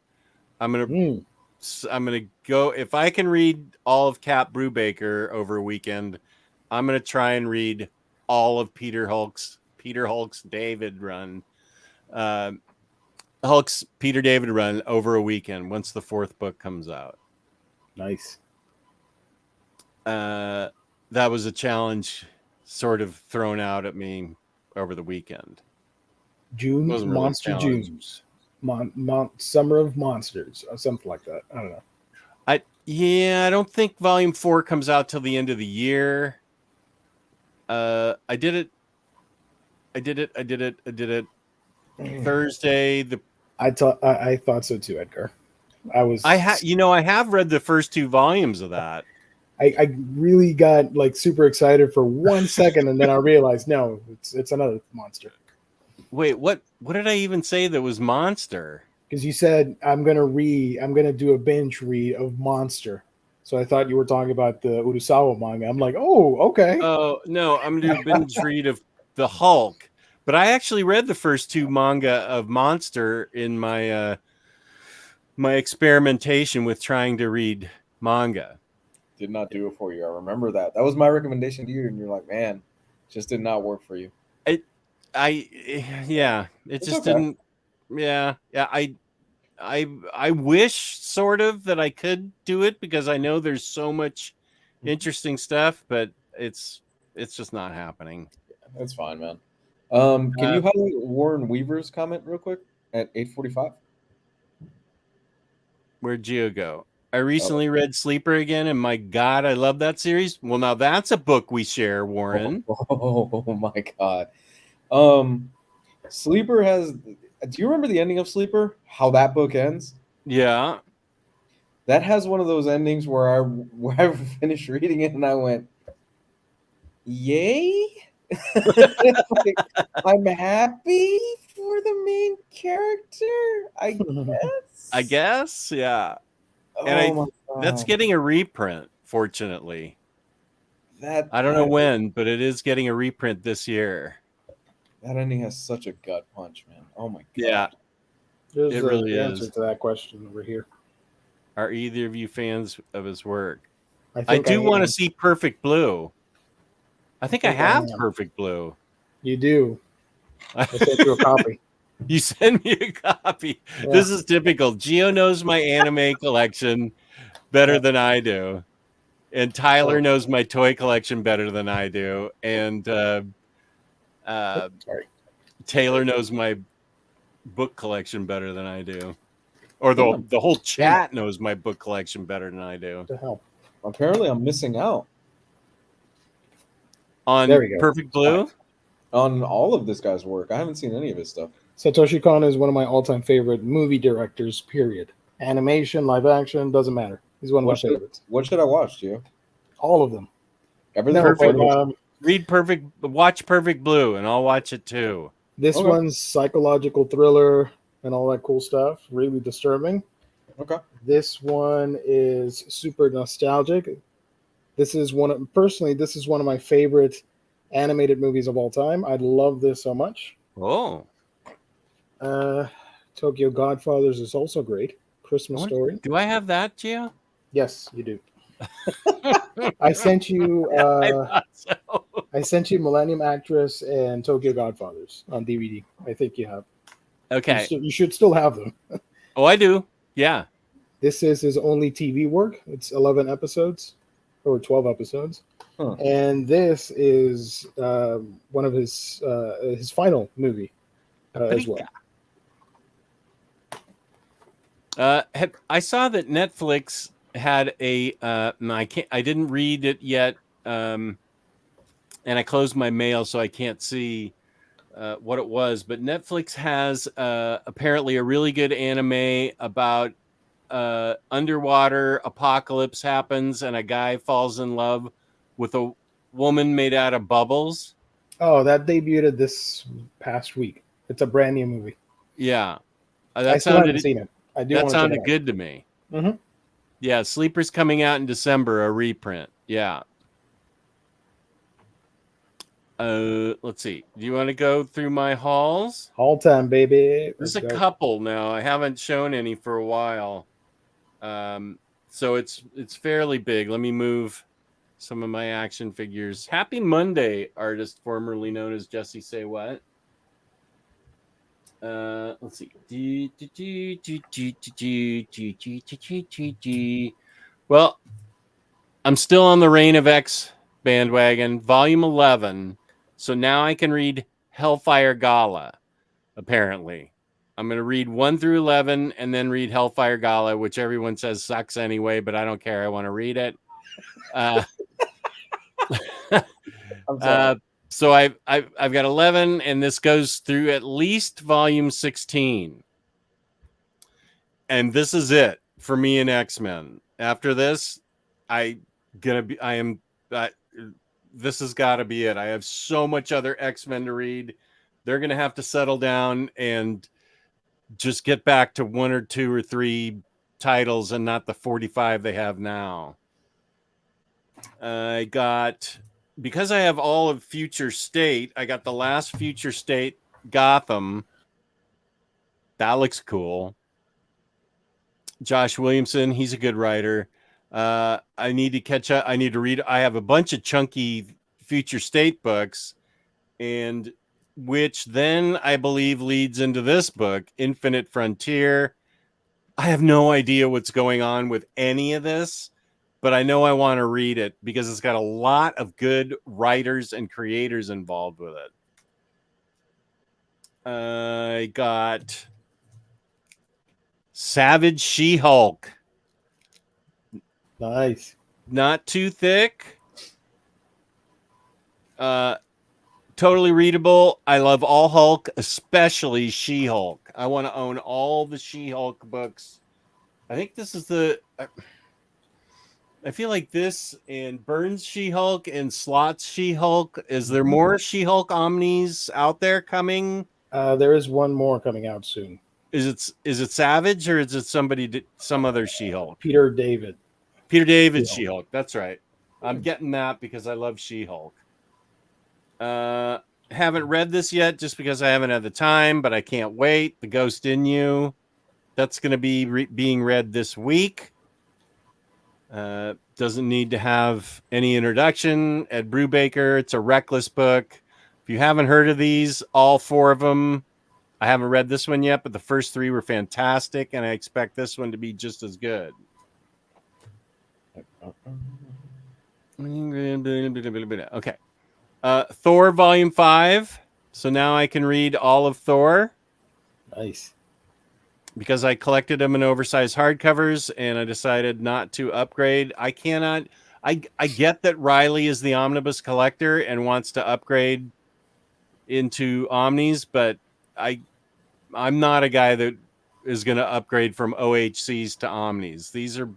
I'm gonna go if I can read all of Cap Brubaker over a weekend. I'm gonna try and read all of Peter Hulk's David run, Hulk's Peter David run over a weekend once the 4th book comes out. Nice. That was a challenge sort of thrown out at me over the weekend. June, Wasn't really a Monster challenge. Junes. Summer of Monsters, or something like that. I don't know. I don't think volume 4 comes out till the end of the year. I did it. Thursday. I thought so too, Edgar. I have read the first 2 volumes of that. I really got like super excited for 1 second, and then I realized no, it's another monster. Wait, what did I even say that was monster? Because you said I'm gonna do a binge read of Monster. So I thought you were talking about the Urasawa manga. I'm like, oh, okay. Oh no, I'm gonna do a binge read of the Hulk. But I actually read the first 2 manga of Monster in my my experimentation with trying to read manga. Did not do it for you. I remember that. That was my recommendation to you, and you're like, man, just did not work for you. It just okay. didn't. Yeah. I wish sort of that I could do it because I know there's so much interesting stuff, but it's just not happening. That's fine, man. Can you highlight Warren Weaver's comment real quick at 8:45? Where'd Gio go? I recently read Sleeper again, and my God, I love that series. Well, now that's a book we share, Warren. Oh my God. Sleeper has. Do you remember the ending of Sleeper? How that book ends? Yeah. That has one of those endings where I finished reading it and I went, "Yay!" Like, I'm happy for the main character. I guess, yeah. Oh And my that's God. getting a reprint, fortunately. That I don't know when, but it is getting a reprint this year. That ending has such a gut punch, man. Oh my God. Yeah. There's It really the is. answer to that question over here. Are either of you fans of his work? I think do want to am. see Perfect Blue. I think I have am. Perfect Blue. You do. I sent you a copy. You send me a copy. Yeah. This is typical. Gio knows my anime collection better than I do. And Tyler knows my toy collection better than I do. And Sorry. Taylor knows my book collection better than I do. Or the whole chat knows my book collection better than I do. What the hell? Apparently, I'm missing out On There we go. Perfect Blue? on all of this guy's work. I haven't seen any of his stuff. Satoshi Kon is one of my all-time favorite movie directors, period. Animation, live action, doesn't matter. He's one of my favorites. What should I watch, Gio? All of them. Everything. No, Perfect. but, Watch Perfect Blue, and I'll watch it too. this Okay. one's psychological thriller and all that cool stuff. Really disturbing. Okay. This one is super nostalgic. This is one of my favorite animated movies of all time. I love this so much. Oh. Tokyo Godfathers is also great. Christmas Story. Do I have that, Gio? Yes, you do. I sent you I thought so. I sent you Millennium Actress and Tokyo Godfathers on DVD. I think you have. Okay. You should still have them. Oh, I do. Yeah. This is his only TV work. It's 11 episodes or 12 episodes. Huh. And this is one of his final movie as well. I saw that Netflix had a I didn't read it yet, and I closed my mail, so I can't see what it was. But Netflix has apparently a really good anime about underwater apocalypse happens and a guy falls in love with a woman made out of bubbles. Oh, that debuted this past week. It's a brand new movie. Yeah, I still haven't seen it. I do that want to check sounded it out. good to me. Mhm. Yeah, Sleeper's coming out in December, a reprint. Yeah. Let's see. Do you want to go through my hauls? All time, baby. There's Let's a go. couple now. I haven't shown any for a while. So it's fairly big. Let me move some of my action figures. Happy Monday, artist formerly known as Jesse Say What. Let's see. Well, I'm still on the Reign of X bandwagon, volume 11. So now I can read Hellfire Gala, apparently. I'm going to read 1 through 11 and then read Hellfire Gala, which everyone says sucks anyway, but I don't care. I want to read it. I'm sorry. So I've got 11, and this goes through at least volume 16. And this is it for me and X-Men. After this, this has got to be it. I have so much other X-Men to read. They're going to have to settle down and just get back to 1 or 2 or 3 titles and not the 45 they have now. Because I have all of Future State, I got the last Future State Gotham. That looks cool. Josh Williamson, he's a good writer. I need to catch up. I need to read. I have a bunch of chunky Future State books, and which then I believe leads into this book, Infinite Frontier. I have no idea what's going on with any of this, but I know I want to read it because it's got a lot of good writers and creators involved with it. I got Savage She-Hulk. Nice. Not too thick. Totally readable. I love all Hulk, especially She-Hulk. I want to own all the She-Hulk books. I think this is I feel like this and Burns She-Hulk and Slott's She-Hulk. Is there more She-Hulk Omnis out there coming? There is one more coming out soon. Is it Savage or is it some other She-Hulk? Peter David She-Hulk. She-Hulk. That's right. I'm getting that because I love She-Hulk. Haven't read this yet just because I haven't had the time, but I can't wait. The Ghost in You. That's going to be being read this week. Doesn't need to have any introduction. Ed Brubaker. It's a Reckless book. If you haven't heard of these, all 4 of them, I haven't read this one yet, but the first 3 were fantastic, and I expect this one to be just as good. Okay. Thor Volume 5. So now I can read all of Thor. Nice. Because I collected them in oversized hardcovers and I decided not to upgrade. I get that Riley is the Omnibus collector and wants to upgrade into Omnis, but I'm not a guy that is going to upgrade from OHCs to Omnis. These are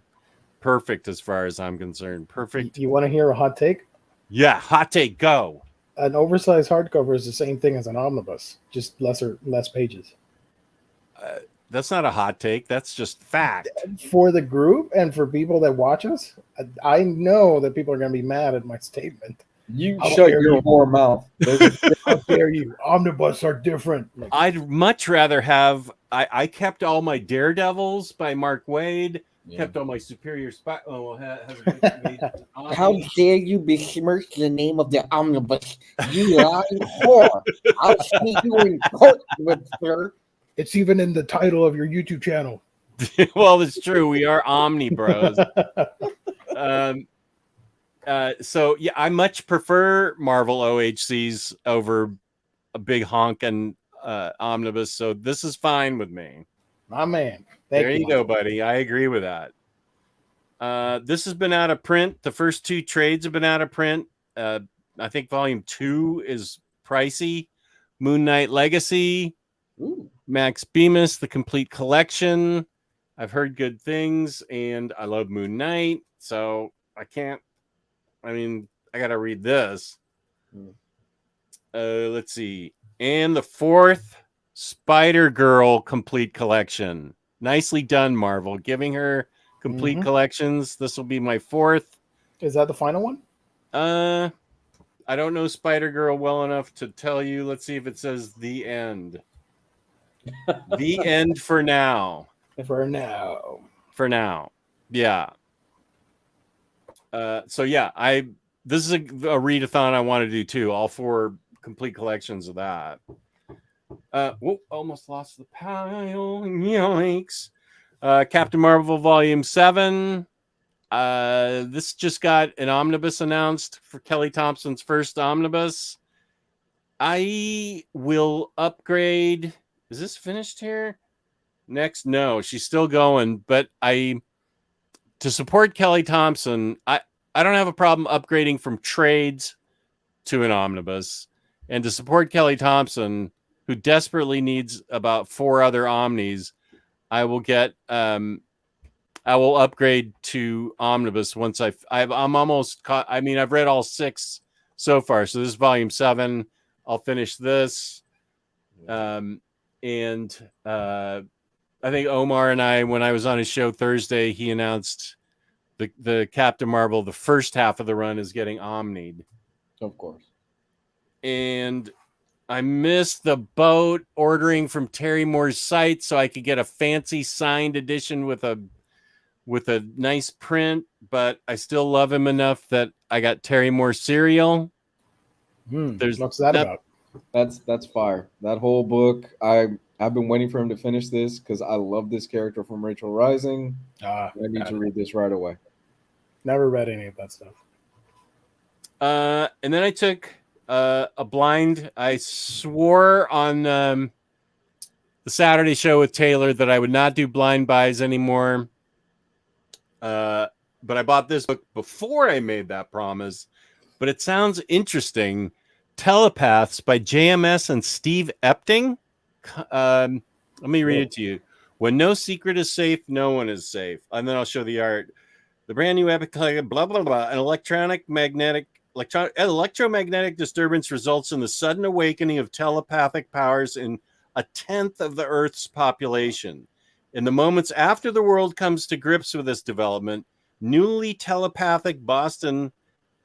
perfect as far as I'm concerned. Perfect. You want to hear a hot take? Yeah, hot take, go. An oversized hardcover is the same thing as an omnibus, just less pages. That's not a hot take. That's just fact. For the group and for people that watch us, I know that people are going to be mad at my statement. You shut your whore mouth. How dare you? Omnibus are different. Like, I'd much rather have. I kept all my Daredevils by Mark Waid. Kept all my Superior Spy. Oh, well, How dare you besmirch the name of the Omnibus? You lying whore. I'll see you in court with her. it's even in the title of your YouTube channel. Well, it's true. We are Omnibros. So yeah, I much prefer Marvel OHCs over a big honk and Omnibus. So this is fine with me. My man. There you go, buddy. I agree with that. This has been out of print. The first 2 trades have been out of print. I think volume 2 is pricey. Moon Knight Legacy, Ooh. Max Bemis, the complete collection. I've heard good things, and I love Moon Knight, so I can't. I mean, I gotta read this. Let's see. And the 4th Spider-Girl complete collection. Nicely done, Marvel. Giving her complete collections. This will be my 4th. Is that the final one? I don't know Spider-Girl well enough to tell you. Let's see if it says the end. The end for now. For now. For now. Yeah. So yeah, this is a readathon I want to do too. All 4 complete collections of that. Almost lost the pile. Yikes. Captain Marvel Volume 7. This just got an omnibus announced for Kelly Thompson's first omnibus. I will upgrade. Is this finished here? Next, no, she's still going, but to support Kelly Thompson, I don't have a problem upgrading from trades to an omnibus. And to support Kelly Thompson, who desperately needs about 4 other omnis, I will upgrade to omnibus once I'm almost caught. I mean, I've read all 6 so far. So this is volume 7. I'll finish this. I think Omar and I, when I was on his show Thursday, he announced the Captain Marvel, the first half of the run is getting omnied. Of course. And I missed the boat ordering from Terry Moore's site so I could get a fancy signed edition with a nice print, but I still love him enough that I got Terry Moore cereal. What's that about? That's fire. That whole book, I've been waiting for him to finish this because I love this character from Rachel Rising. I need to read this right away. Never read any of that stuff. And then I took a blind. I swore on the Saturday show with Taylor that I would not do blind buys anymore. But I bought this book before I made that promise. But it sounds interesting. Telepaths by JMS and Steve Epting. Let me read it to you. When no secret is safe, no one is safe. And then I'll show the art. The brand new epic, blah, blah, blah. An electromagnetic disturbance results in the sudden awakening of telepathic powers in 1/10 of the Earth's population. In the moments after the world comes to grips with this development, newly telepathic Boston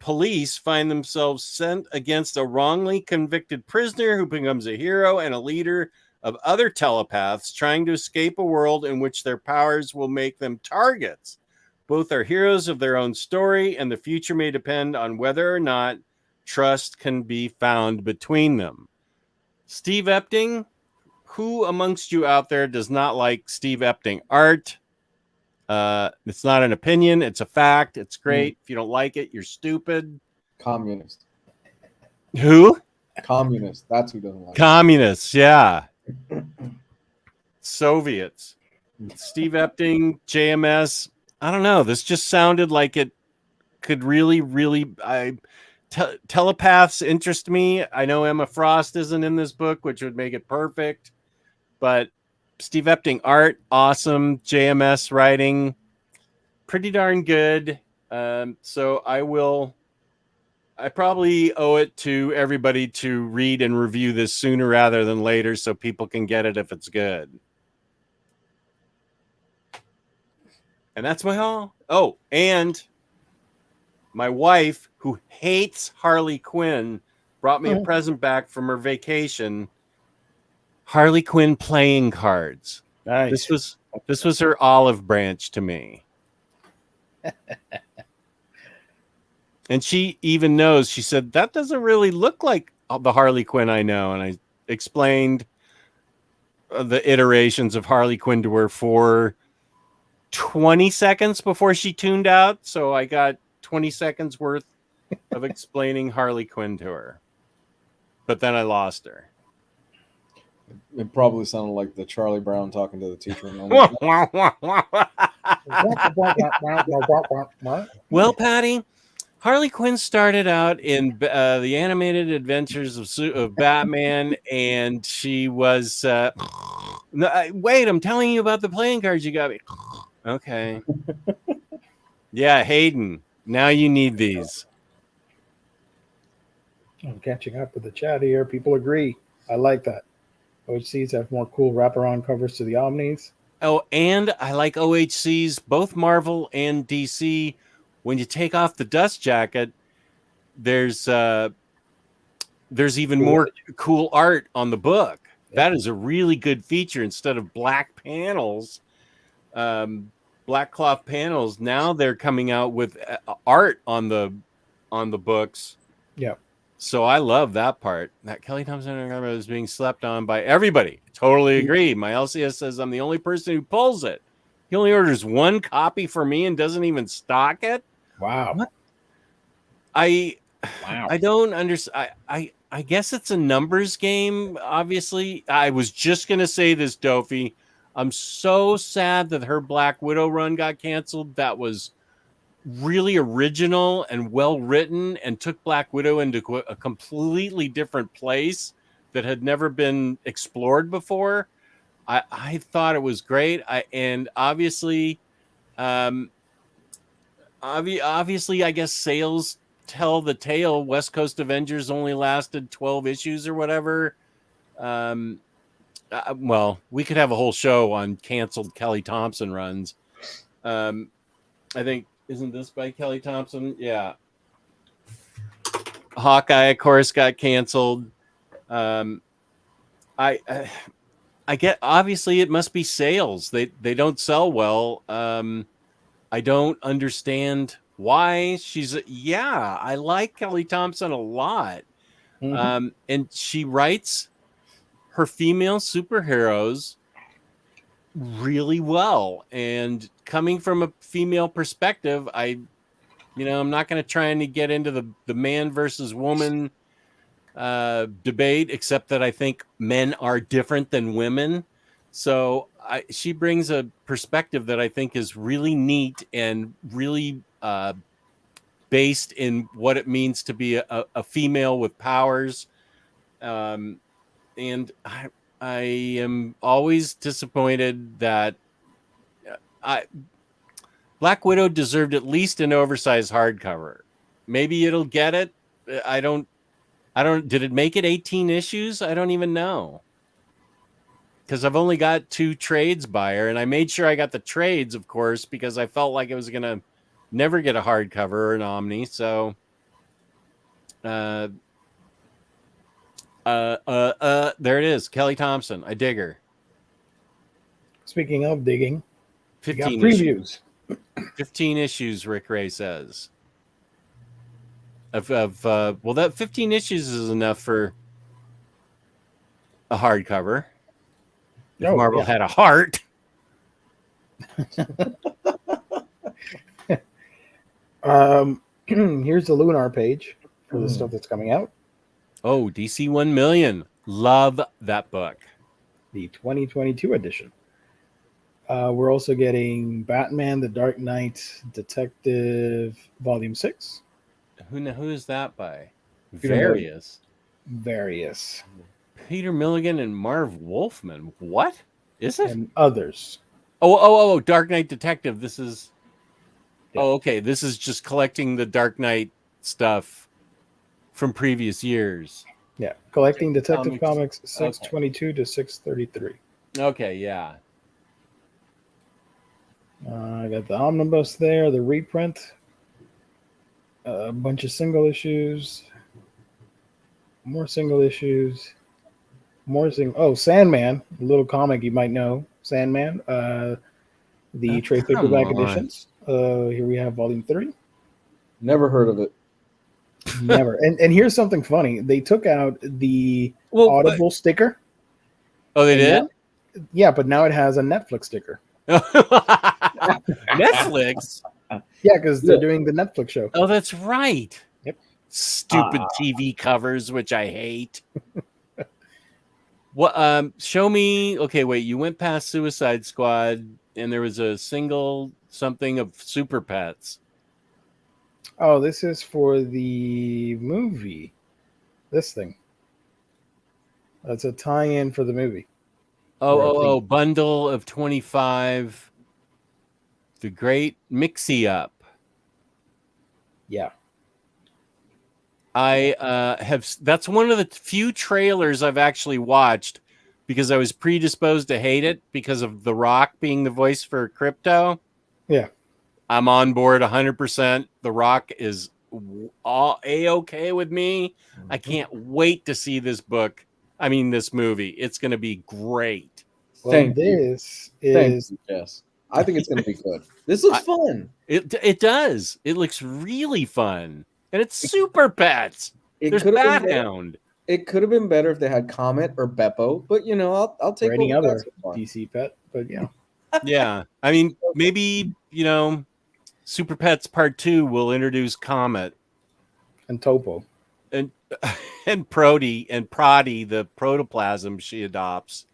police find themselves sent against a wrongly convicted prisoner who becomes a hero and a leader of other telepaths trying to escape a world in which their powers will make them targets. Both are heroes of their own story, and the future may depend on whether or not trust can be found between them. Steve Epting, who amongst you out there does not like Steve Epting art? It's not an opinion, it's a fact. It's great. If you don't like it, you're stupid. Communist. Who? Communist. That's who doesn't like Communists, yeah. Soviets. Steve Epting, JMS. I don't know. This just sounded like it could really, telepaths interest me. I know Emma Frost isn't in this book, which would make it perfect. But Steve Epting art, awesome. JMS writing, pretty darn good. So I probably owe it to everybody to read and review this sooner rather than later so people can get it if it's good. And that's my haul. Oh, and my wife, who hates Harley Quinn, brought me a present back from her vacation. Harley Quinn playing cards. Nice. This was her olive branch to me. And she even knows, she said, that doesn't really look like the Harley Quinn I know. And I explained the iterations of Harley Quinn to her for 20 seconds before she tuned out. So I got 20 seconds worth of explaining Harley Quinn to her. But then I lost her. It probably sounded like the Charlie Brown talking to the teacher. Well, Patty, Harley Quinn started out in the animated adventures of Batman, and she was... wait, I'm telling you about the playing cards you got me. Okay. Yeah, Hayden. Now you need these. I'm catching up with the chat here. People agree. I like that. OHCs have more cool wraparound covers to the Omnis. Oh, and I like OHCs, both Marvel and DC. When you take off the dust jacket, there's even more cool art on the book. That is a really good feature instead of black panels, black cloth panels. Now they're coming out with art on the books. Yeah. So I love that part. That Kelly Thompson is being slept on by everybody. Totally agree. My LCS says I'm the only person who pulls it. He only orders one copy for me and doesn't even stock it. Wow. What? I don't understand. I guess it's a numbers game. Obviously, I was just gonna say this, Dofi. I'm so sad that her Black Widow run got canceled. That was really original and well written, and took Black Widow into a completely different place that had never been explored before. I thought it was great. And obviously, obviously, I guess sales tell the tale. West Coast Avengers only lasted 12 issues or whatever. Well, we could have a whole show on canceled Kelly Thompson runs. I think, isn't this by Kelly Thompson? Yeah. Hawkeye, of course, got canceled. I get, obviously it must be sales. They don't sell well. I don't understand why. I like Kelly Thompson a lot. Mhm. And she writes her female superheroes really well. And coming from a female perspective, I'm not going to try and get into the man versus woman debate, except that I think men are different than women. So she brings a perspective that I think is really neat and really based in what it means to be a female with powers. And I am always disappointed that Black Widow deserved at least an oversized hardcover. Maybe it'll get it. I don't. Did it make it 18 issues? I don't even know. Because I've only got 2 trades by her, and I made sure I got the trades, of course, because I felt like it was gonna never get a hardcover or an Omni. So, there it is, Kelly Thompson. I dig her. Speaking of digging, we got 15 previews. 15 issues, Rick Ray says. Well, that 15 issues is enough for a hardcover. If Marvel had a heart. Here's the Lunar page for the stuff that's coming out. Oh, DC 1 Million. Love that book. The 2022 edition. We're also getting Batman, The Dark Knight Detective, Volume 6. Who is that by? Peter Various. Peter Milligan and Marv Wolfman. What is it? And others. Oh, Dark Knight Detective. This is... Yeah. Oh, okay. This is just collecting the Dark Knight stuff from previous years. Yeah. Collecting Detective Comics 622 to 633. Okay, yeah. I got the Omnibus there, the reprint. A bunch of single issues. More single issues. Sandman, a little comic you might know. Sandman. The trade paperback editions. Here we have Volume 3. Never heard of it. Never. And here's something funny. They took out the Audible sticker. Oh, they did? Yeah, but now it has a Netflix sticker. Netflix? Yeah, because they're doing the Netflix show. Oh, that's right. Yep. Stupid TV covers, which I hate. What? Show me. Okay, wait. You went past Suicide Squad, and there was a single something of Super Pets. Oh, this is for the movie. This thing. That's a tie-in for the movie. Oh, bundle of 25. the great Mixie Up. Yeah. I that's one of the few trailers I've actually watched because I was predisposed to hate it because of The Rock being the voice for Crypto. Yeah. I'm on board 100%. The Rock is all A-okay with me. I can't wait to see this movie. It's going to be great. Well, Thank you. this Thank is you, Jess. I think it's going to be good. This looks fun. It does. It looks really fun. And it's Super Pets. There's could have been Bat better. Hound. It could have been better if they had Comet or Beppo, but I'll take or any what we got other so far. DC pet, but yeah. Yeah. I mean, maybe, Super Pets Part 2 will introduce Comet And Topo. and Proddy, the protoplasm she adopts.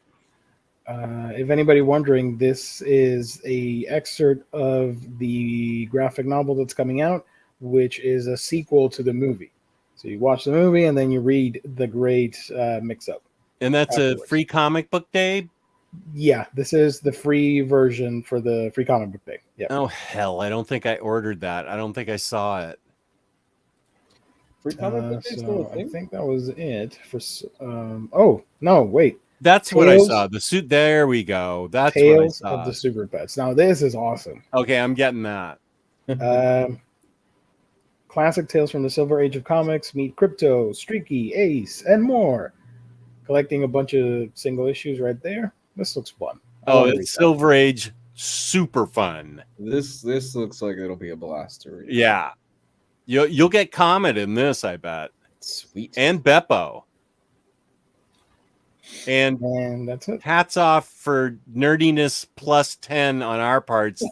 If anybody wondering, this is a excerpt of the graphic novel that's coming out, which is a sequel to the movie. So you watch the movie and then you read the great mix-up. And that's Afterwards. a free comic book day? Yeah, this is the free version for the free comic book day. Yeah. Oh, hell. I don't think I ordered that. I don't think I saw it. Free comic book day still a So I thing? think that was it for. Oh no! Wait. That's what I Tales- saw. The suit. There we go. That's Tales what I saw. of the Super Pets. Now this is awesome. Okay, I'm getting that. Classic tales from the Silver Age of comics meet Crypto, Streaky, Ace, and more. Collecting a bunch of single issues right there. This looks fun. I Oh, wanna read it's that. Silver Age. Super fun. This looks like it'll be a blast to read. Yeah. You'll get Comet in this, I bet. Sweet. And Beppo. And And that's it. hats off for nerdiness plus 10 on our parts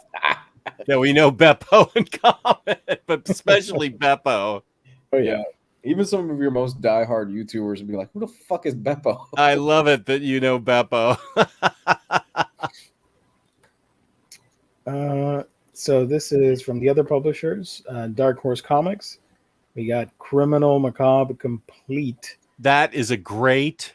that we know Beppo and Comet, but especially Beppo. Oh yeah. Even some of your most diehard YouTubers would be like, "Who the fuck is Beppo?" I love it that you know Beppo. So this is from the other publishers, Dark Horse Comics. We got Criminal Macabre Complete. That is a great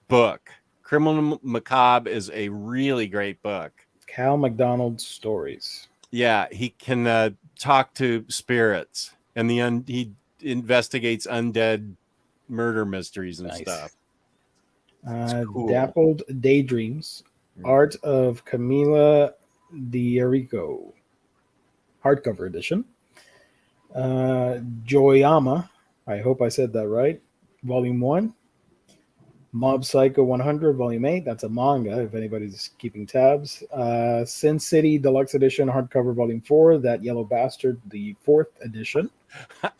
book. Criminal Macabre is a really great book. Cal McDonald stories. Yeah, he can talk to spirits, and he investigates undead murder mysteries and Nice. stuff. Cool. Dappled Daydreams, art of Camila D'Erico, hardcover edition. Joyama, I hope I said that right, Volume 1. Mob Psycho 100, Volume 8. That's a manga, if anybody's keeping tabs. Sin City Deluxe Edition, hardcover, Volume 4. That Yellow Bastard, the 4th edition.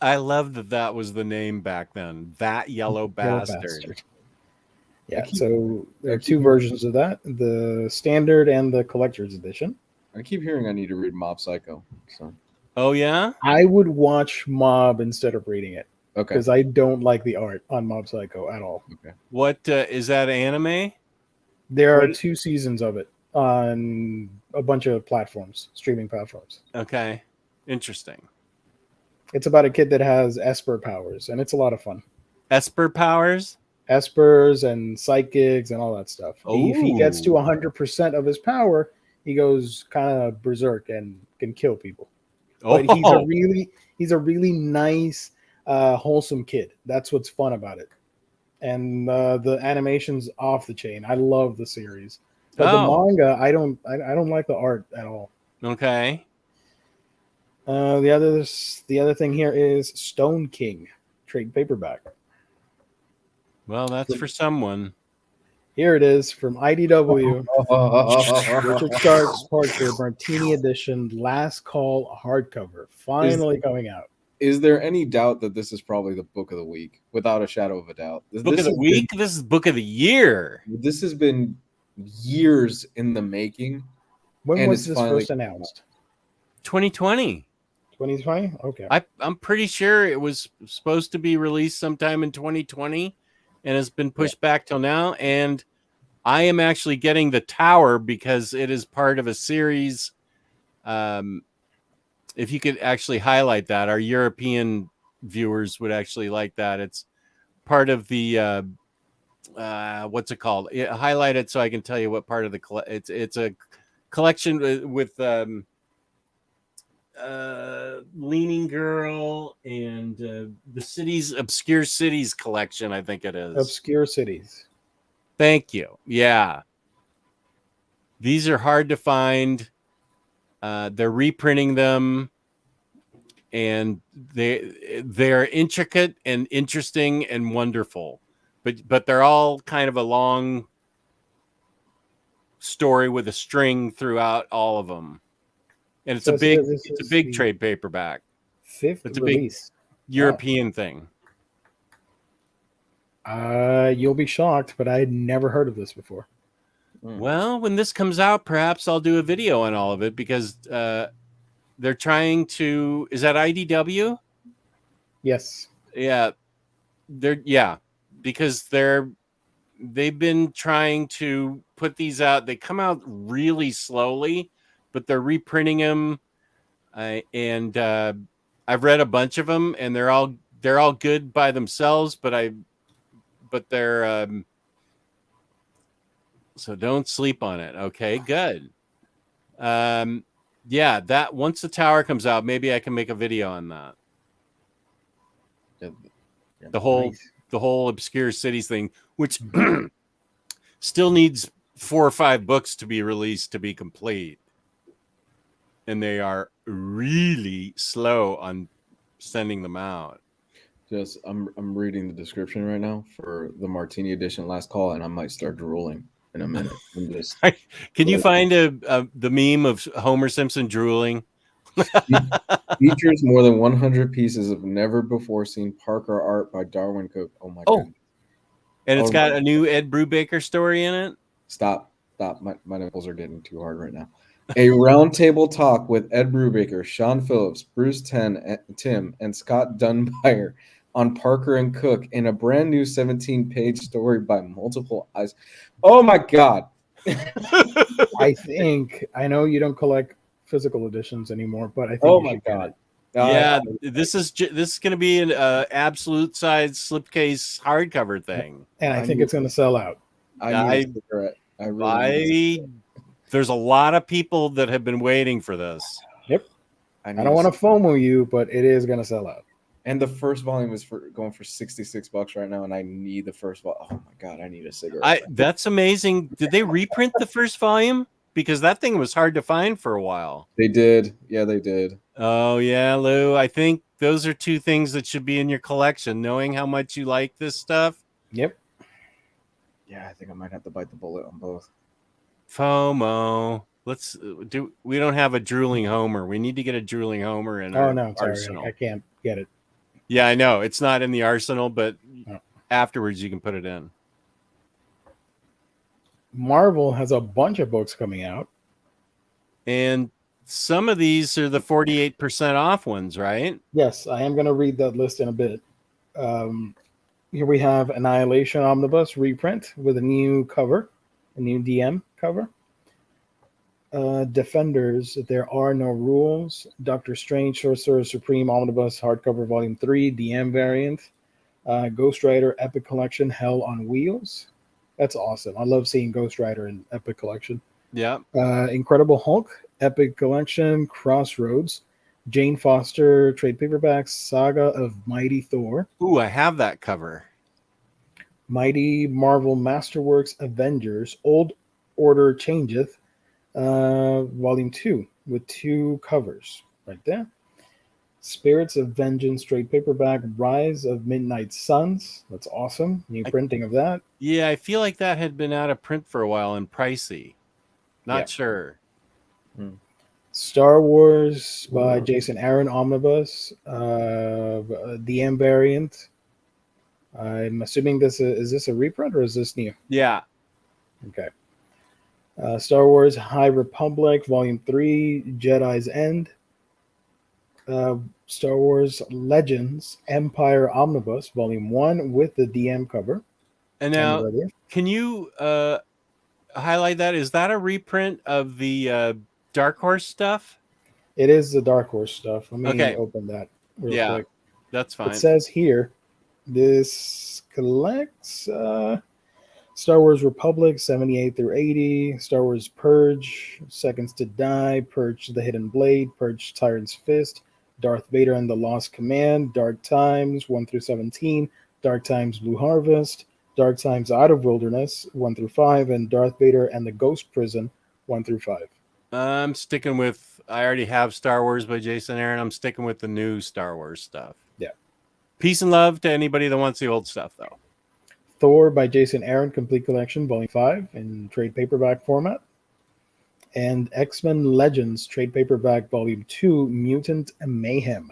I love that was the name back then. That Yellow Bastard. Yeah, so there are two versions of that, the standard and the collector's edition. I keep hearing I need to read Mob Psycho. So Oh, yeah? I would watch Mob instead of reading it okay. because I don't like the art on Mob Psycho at all. What is that anime? There are What- 2 seasons of it on a bunch of platforms, streaming platforms. Okay. Interesting. It's about a kid that has Esper powers, and it's a lot of fun. Esper powers? Espers and psychics and all that stuff. If he gets to Ooh. 100% of his power, he goes kind of berserk and can kill people. Oh, But he's a really nice, wholesome kid. That's what's fun about it. And the animation's off the chain. I love the series. But the manga, I don't like the art at all. okay. The other thing here is Stone King trade paperback. Well, that's for someone. Here it is from IDW. Richard Sharp's Parker Martini Edition Last Call hardcover. Finally coming out. Is there any doubt that this is probably the book of the week? Without a shadow of a doubt. Book of the week? This is book of the year. This has been years in the making. When And was it's this finally first announced? 2020. 2020? Okay. I'm pretty sure it was supposed to be released sometime in 2020 and has been pushed back till now. And I am actually getting the Tower because it is part of a series. If you could actually highlight that, our European viewers would actually like that. It's part of the what's it called? Highlight it so I can tell you what part of the it's a collection with Leaning Girl and the Obscure Cities collection, I think it is. Obscure Cities. Thank you. Yeah. These are hard to find. They're reprinting them, and they're intricate and interesting and wonderful. But they're all kind of a long story with a string throughout all of them. And it's So a big this it's a is big the trade paperback. 5th It's a big release. European thing. You'll be shocked, but I had never heard of this before. Well, when this comes out, perhaps I'll do a video on all of it because they're trying to. Is that IDW? Yes. Yeah, because they've been trying to put these out. They come out really slowly, but they're reprinting them, and I've read a bunch of them, and they're all good by themselves. But they're so don't sleep on it. Okay, good. Yeah, that once the tower comes out, maybe I can make a video on that. The whole Obscure Cities thing, which still needs 4 or 5 books to be released to be complete, and they are really slow on sending them out. Just I'm reading the description right now for the Martini Edition Last Call, and I might start drooling in a minute. I'm just Can you find the meme of Homer Simpson drooling? features more than 100 pieces of never before seen Parker art by Darwin Cook. Oh my god! And it's got a new Ed Brubaker story in it. Stop! My nipples are getting too hard right now. A roundtable talk with Ed Brubaker, Sean Phillips, Bruce Timm, and Scott Dunbar on Parker and Cook in a brand new 17-page story by multiple eyes. Oh my god! I know you don't collect physical editions anymore, but I think Oh you my should get god! it. Yeah, this is going to be an absolute size slipcase hardcover thing, And I think it's going to sell out. I need a cigarette. I really need there's a lot of people that have been waiting for this. Yep. I I don't want to FOMO you, but it is going to sell out. And the first volume is going for $66 right now, and I need the first volume. Oh my god, I need a cigarette. That's amazing. Did they reprint the first volume? Because that thing was hard to find for a while. They did. Yeah, they did. Oh yeah, Lou. I think those are 2 things that should be in your collection. Knowing how much you like this stuff. Yep. Yeah, I think I might have to bite the bullet on both. FOMO. We don't have a drooling Homer. We need to get a drooling Homer in our arsenal. I can't get it. Yeah, I know. It's not in the arsenal, but No. afterwards you can put it in. Marvel has a bunch of books coming out. And some of these are the 48% off ones, right? Yes, I am going to read that list in a bit. Here we have Annihilation Omnibus reprint with a new cover, a new DM cover. Defenders, There Are No Rules. Doctor Strange, Sorcerer Supreme Omnibus hardcover volume 3, DM variant. Ghost Rider Epic Collection, Hell on Wheels. That's awesome. I love seeing Ghost Rider in Epic Collection. Yeah. Incredible Hulk Epic Collection, Crossroads. Jane Foster trade paperbacks, Saga of Mighty Thor. Ooh, I have that cover. Mighty Marvel Masterworks Avengers, Old Order Changeth, Volume 2, with 2 covers right there. Spirits of Vengeance trade paperback, Rise of Midnight Suns. That's awesome. New printing of that. Yeah, I feel like that had been out of print for a while and pricey. Not sure. Star Wars by Jason Aaron Omnibus, DM variant. I'm assuming is this a reprint or is this new? Yeah. Okay. Star Wars High Republic Volume 3, Jedi's End. Star Wars Legends Empire Omnibus Volume 1 with the DM cover. And now, can you highlight that? Is that a reprint of the Dark Horse stuff? It is the Dark Horse stuff. Let me open that real quick. That's fine. It says here, this collects Star Wars Republic 78 through 80, Star Wars Purge, Seconds to Die, Purge the Hidden Blade, Purge Tyrant's Fist, Darth Vader and the Lost Command, Dark Times 1 through 17, Dark Times Blue Harvest, Dark Times Out of Wilderness 1 through 5, and Darth Vader and the Ghost Prison 1 through 5. I'm sticking with. I already have Star Wars by Jason Aaron. I'm sticking with the new Star Wars stuff. Yeah. Peace and love to anybody that wants the old stuff, though. Thor by Jason Aaron, Complete Collection, Volume 5 in trade paperback format. And X-Men Legends, trade paperback, Volume 2, Mutant Mayhem.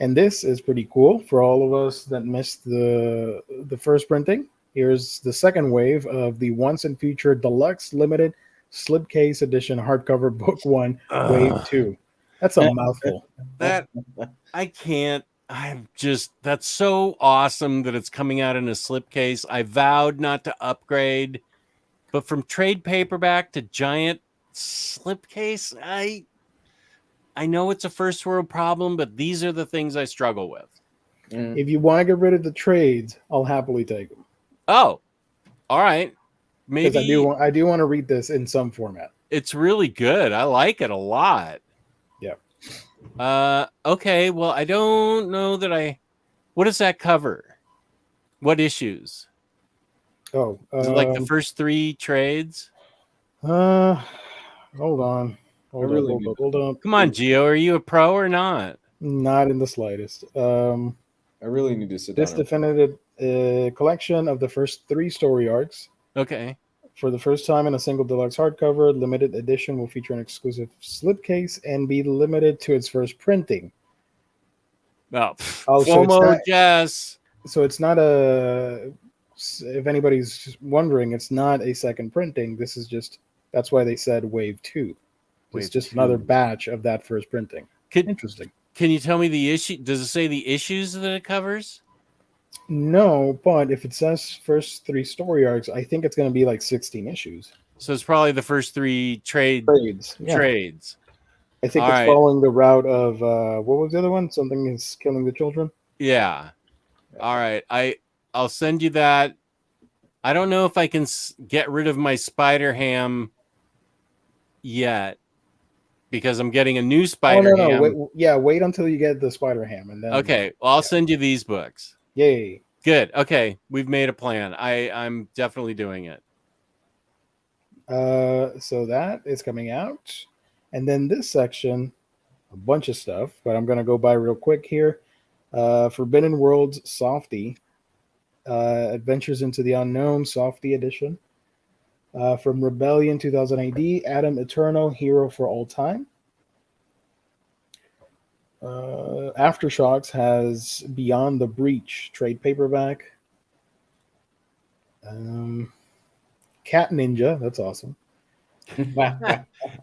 And this is pretty cool for all of us that missed the first printing. Here's the second wave of the Once and Future Deluxe Limited Slipcase Edition hardcover Book 1, Wave 2. That's a mouthful. That I can't. That's so awesome that it's coming out in a slipcase. I vowed not to upgrade, but from trade paperback to giant slipcase, I know it's a first world problem, but these are the things I struggle with. If you want to get rid of the trades, I'll happily take them. Oh, all right. Because Maybe I do want to read this in some format. it's really good. I like it a lot. Yeah. Okay. Well, I don't know that what does that cover? What issues? Oh, Is it like the first 3 trades? hold on. Hold on. Come on, Gio. Are you a pro or not? Not in the slightest. I really need to sit down. This definitive collection of the first 3 story arcs. Okay. For the first time in a single deluxe hardcover, limited edition will feature an exclusive slipcase and be limited to its first printing. Well, Oh, so it's FOMO, not- yes. So it's not if anybody's wondering, it's not a second printing. This is just, that's why they said wave 2. It's Wave just 2. another batch of that first printing. Interesting. Can you tell me the issue? Does it say the issues that it covers? No, but if it says first 3 story arcs, I think it's going to be like 16 issues. So it's probably the first 3 Trades. Yeah. trades. I think All it's right. following the route of what was the other one? Something is killing the children. Yeah. All right. I'll send you that. I don't know if I can get rid of my Spider Ham yet because I'm getting a new Spider Ham. Wait until you get the Spider Ham, and then Okay. Well, I'll send you these books. Yay! Good. Okay. We've made a plan. I'm definitely doing it. So that is coming out, and then this section, a bunch of stuff, but I'm gonna go by real quick here. Forbidden Worlds Softie, Adventures into the Unknown Softie Edition. From Rebellion 2000 AD, Adam Eternal, Hero for All Time. Aftershocks has Beyond the Breach, trade paperback. Cat Ninja, that's awesome.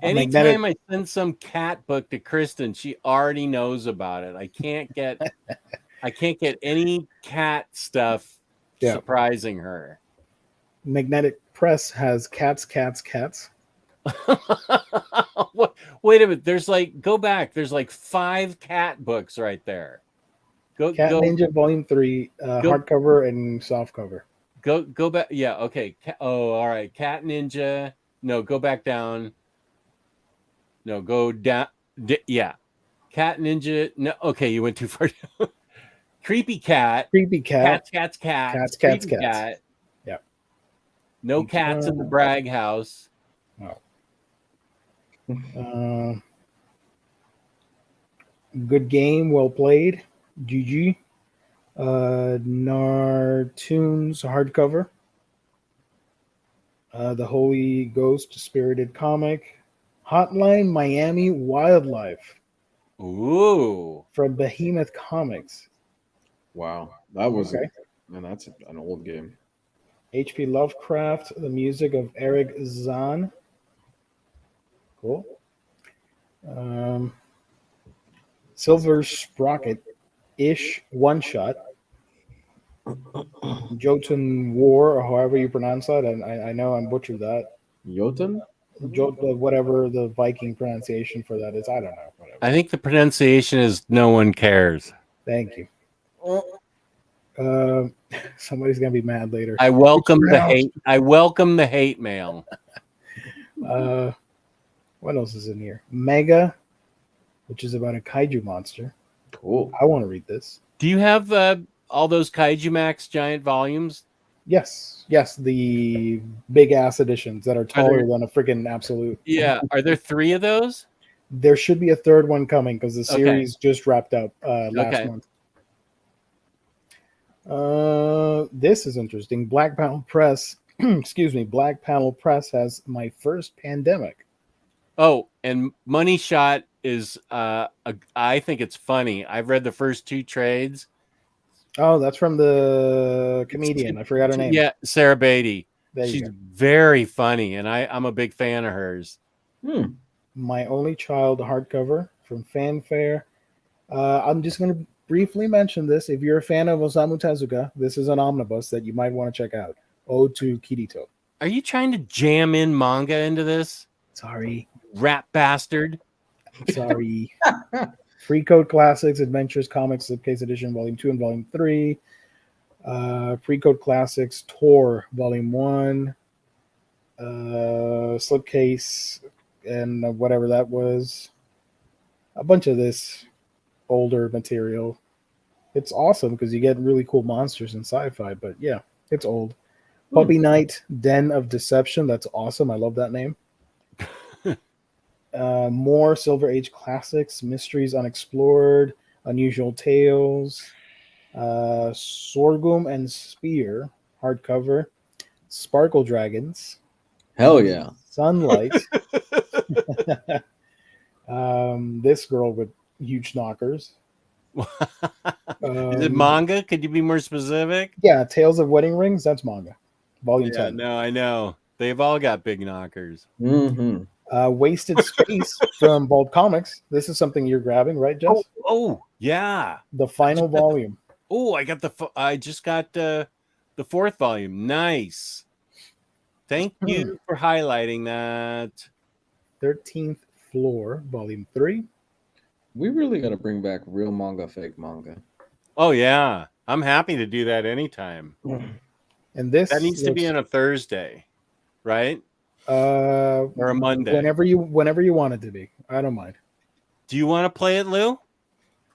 Anytime I send some cat book to Kristen, she already knows about it. I can't get any cat stuff surprising her. Magnetic Press has Cats. Wait a minute. There's go back. There's 5 cat books right there. Go Ninja Volume 3, hardcover and softcover. Go back. Yeah. Okay. All right. Cat Ninja. No, go back down. No, go down. Yeah. Cat Ninja. No. Okay, you went too far down. Creepy Cat. Cats. Cat. Yeah. No cats in the Bragg house. No. Good game, well played. GG. Nartoons hardcover. The Holy Ghost Spirited Comic. Hotline Miami Wildlife. Ooh. From Behemoth Comics. Wow, that was Okay. man. That's an old game. H.P. Lovecraft, the music of Eric Zahn. Cool. Silver Sprocket-ish one-shot. Jotun War, or however you pronounce that. And I know I'm butchered that. Jotun? Whatever the Viking pronunciation for that is. I don't know. Whatever. I think the pronunciation is no one cares. Thank you. Somebody's gonna be mad later. I welcome It's the out. hate. I welcome the hate mail. What else is in here? Mega, which is about a kaiju monster. Cool. I want to read this. Do you have all those Kaiju Max giant volumes? Yes, the big ass editions that are taller there- than a freaking absolute. Yeah. Are there 3 of those? There should be a third one coming because the Okay. series just wrapped up last Okay. month. This is interesting. Black Panel Press, excuse me, Black Panel Press has My First Pandemic. Oh, and Money Shot is I think it's funny. I've read the first 2 trades. Oh, that's from the comedian. I forgot her name. Yeah, Sarah Beatty. There you She's go. very funny, and I'm a big fan of hers. My Only Child hardcover from Fanfare. I'm just going to briefly mention this. If you're a fan of Osamu Tezuka, this is an omnibus that you might want to check out. Ode to Kirito. Are you trying to jam in manga into this? Sorry. Rat bastard. Sorry. Free Code Classics, Adventures, Comics, Slipcase Edition, Volume 2 and Volume 3. Free Code Classics, Tour, Volume 1. Slipcase, and whatever that was. A bunch of this older material. It's awesome because you get really cool monsters in sci-fi, but yeah, it's old. Puppy Night, Den of Deception. That's awesome. I love that name. More Silver Age classics, Mysteries Unexplored, Unusual Tales, Sorghum and Spear, hardcover, Sparkle Dragons, Hell yeah. Sunlight. This girl with huge knockers. Is it manga? Could you be more specific? Yeah, Tales of Wedding Rings. That's manga. Volume Yeah, 10. no, I know. They've all got big knockers. Mm-hmm. Wasted Space from Bold Comics. This is something you're grabbing, right, Jess? Oh, yeah. The final volume. Oh, I just got the 4th volume. Nice. Thank you for highlighting that. 13th Floor, Volume 3. We really got to bring back real manga, fake manga. Oh yeah, I'm happy to do that anytime. And this That needs to be on a Thursday, right? Or a Monday. Whenever you want it to be. I don't mind. Do you want to play it, Lou?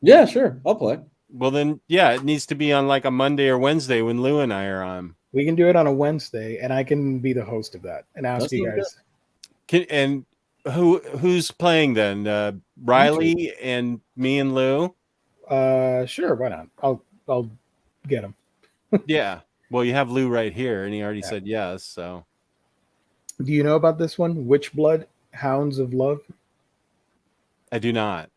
Yeah, sure. I'll play. Well then, yeah, it needs to be on like a Monday or Wednesday when Lou and I are on. We can do it on a Wednesday, and I can be the host of that and ask That's you not guys. And who's playing then? Riley and me and Lou? Sure, why not? I'll get him. Yeah. Well, you have Lou right here, and he already said yes. So, Do you know about this one? Witchblood, Hounds of Love? I do not.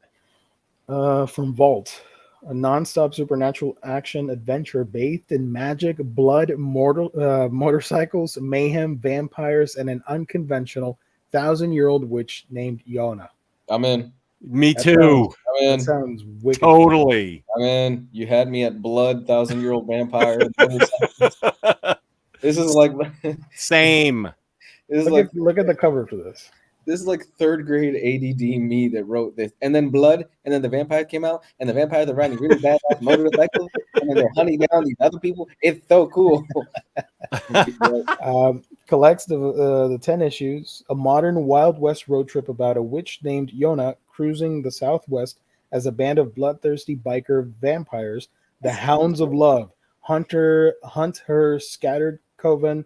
From Vault. A non-stop supernatural action adventure bathed in magic, blood, motorcycles, mayhem, vampires, and an unconventional 1,000-year-old witch named Yona. I'm in. Me That too. I'm in. That sounds wicked. Totally. I'm in. You had me at blood, 1,000-year-old vampire. This is like Same. this is like Look at the cover for this. this is like 3rd grade ADD me that wrote this. And then blood, and then the vampire came out, and the vampires are riding really bad motorcycles, and then they're hunting down these other people. It's so cool. Collects the 10 issues, a modern Wild West road trip about a witch named Yona cruising the Southwest as a band of bloodthirsty biker vampires, the Hounds of Love, hunt her scattered coven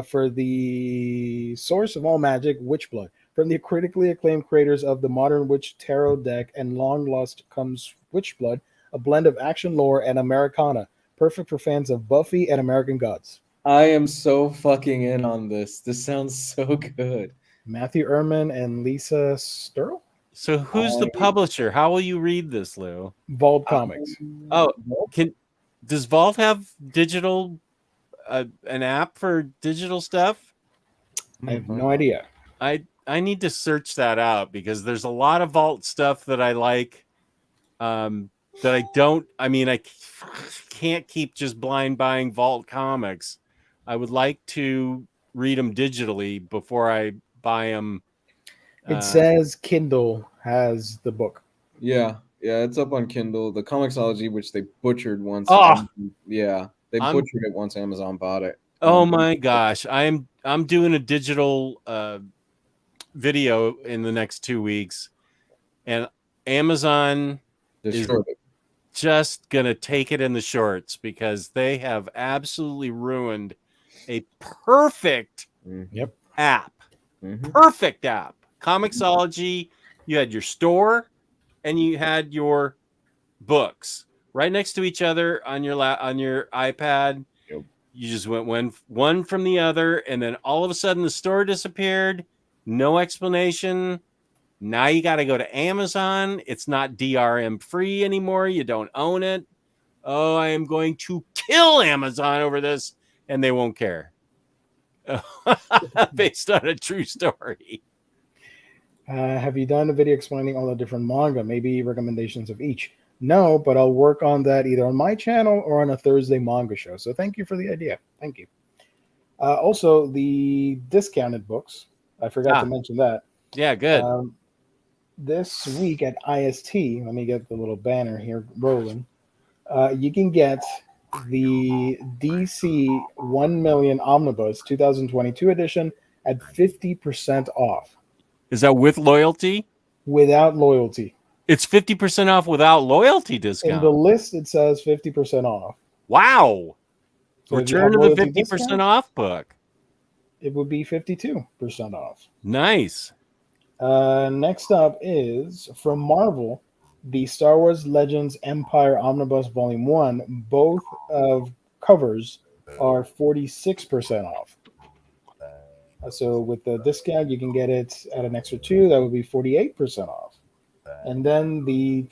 for the source of all magic, Witchblood. From the critically acclaimed creators of the Modern Witch Tarot deck and Long Lost comes Witchblood, a blend of action lore and Americana, perfect for fans of Buffy and American Gods. I am so fucking in on this. This sounds so good. Matthew Ehrman and Lisa Sturl? So who's the publisher? How will you read this, Lou? Vault Comics. Oh, does Vault have digital an app for digital stuff? I have no idea. I need to search that out because there's a lot of Vault stuff that I like that I don't. I mean, I can't keep just blind buying Vault comics. I would like to read them digitally before I buy them. It says Kindle has the book. Yeah. Yeah, it's up on Kindle. The Comixology, which they butchered once. Oh! Yeah, they I'm- butchered it once Amazon bought it. Oh my gosh, I'm doing a digital video in the next 2 weeks, and Amazon is Destroyed it. just gonna take it in the shorts because they have absolutely ruined a perfect Mhm. app. Mhm. Perfect app. Comixology, you had your store and you had your books right next to each other on your on your iPad. Yep. You just went one from the other, and then all of a sudden the store disappeared. No explanation. Now you got to go to Amazon. It's not DRM free anymore. You don't own it. Oh, I am going to kill Amazon over this, and they won't care. Based on a true story. Have you done a video explaining all the different manga? Maybe recommendations of each? No, but I'll work on that either on my channel or on a Thursday manga show. So thank you for the idea. Thank you. Also, the discounted books. I forgot to mention that. Yeah, good. This week at IST, let me get the little banner here rolling. You can get the DC 1 Million Omnibus 2022 edition at 50% off. Is that with loyalty? Without loyalty. It's 50% off without loyalty discount. In the list, it says 50% off. Wow. So Return to the 50% off book. It would be 52% off. Nice. Next up is from Marvel, the Star Wars Legends Empire Omnibus Volume 1. Both of covers are 46% off. So with the discount, you can get it at an extra 2. That would be 48% off. And then the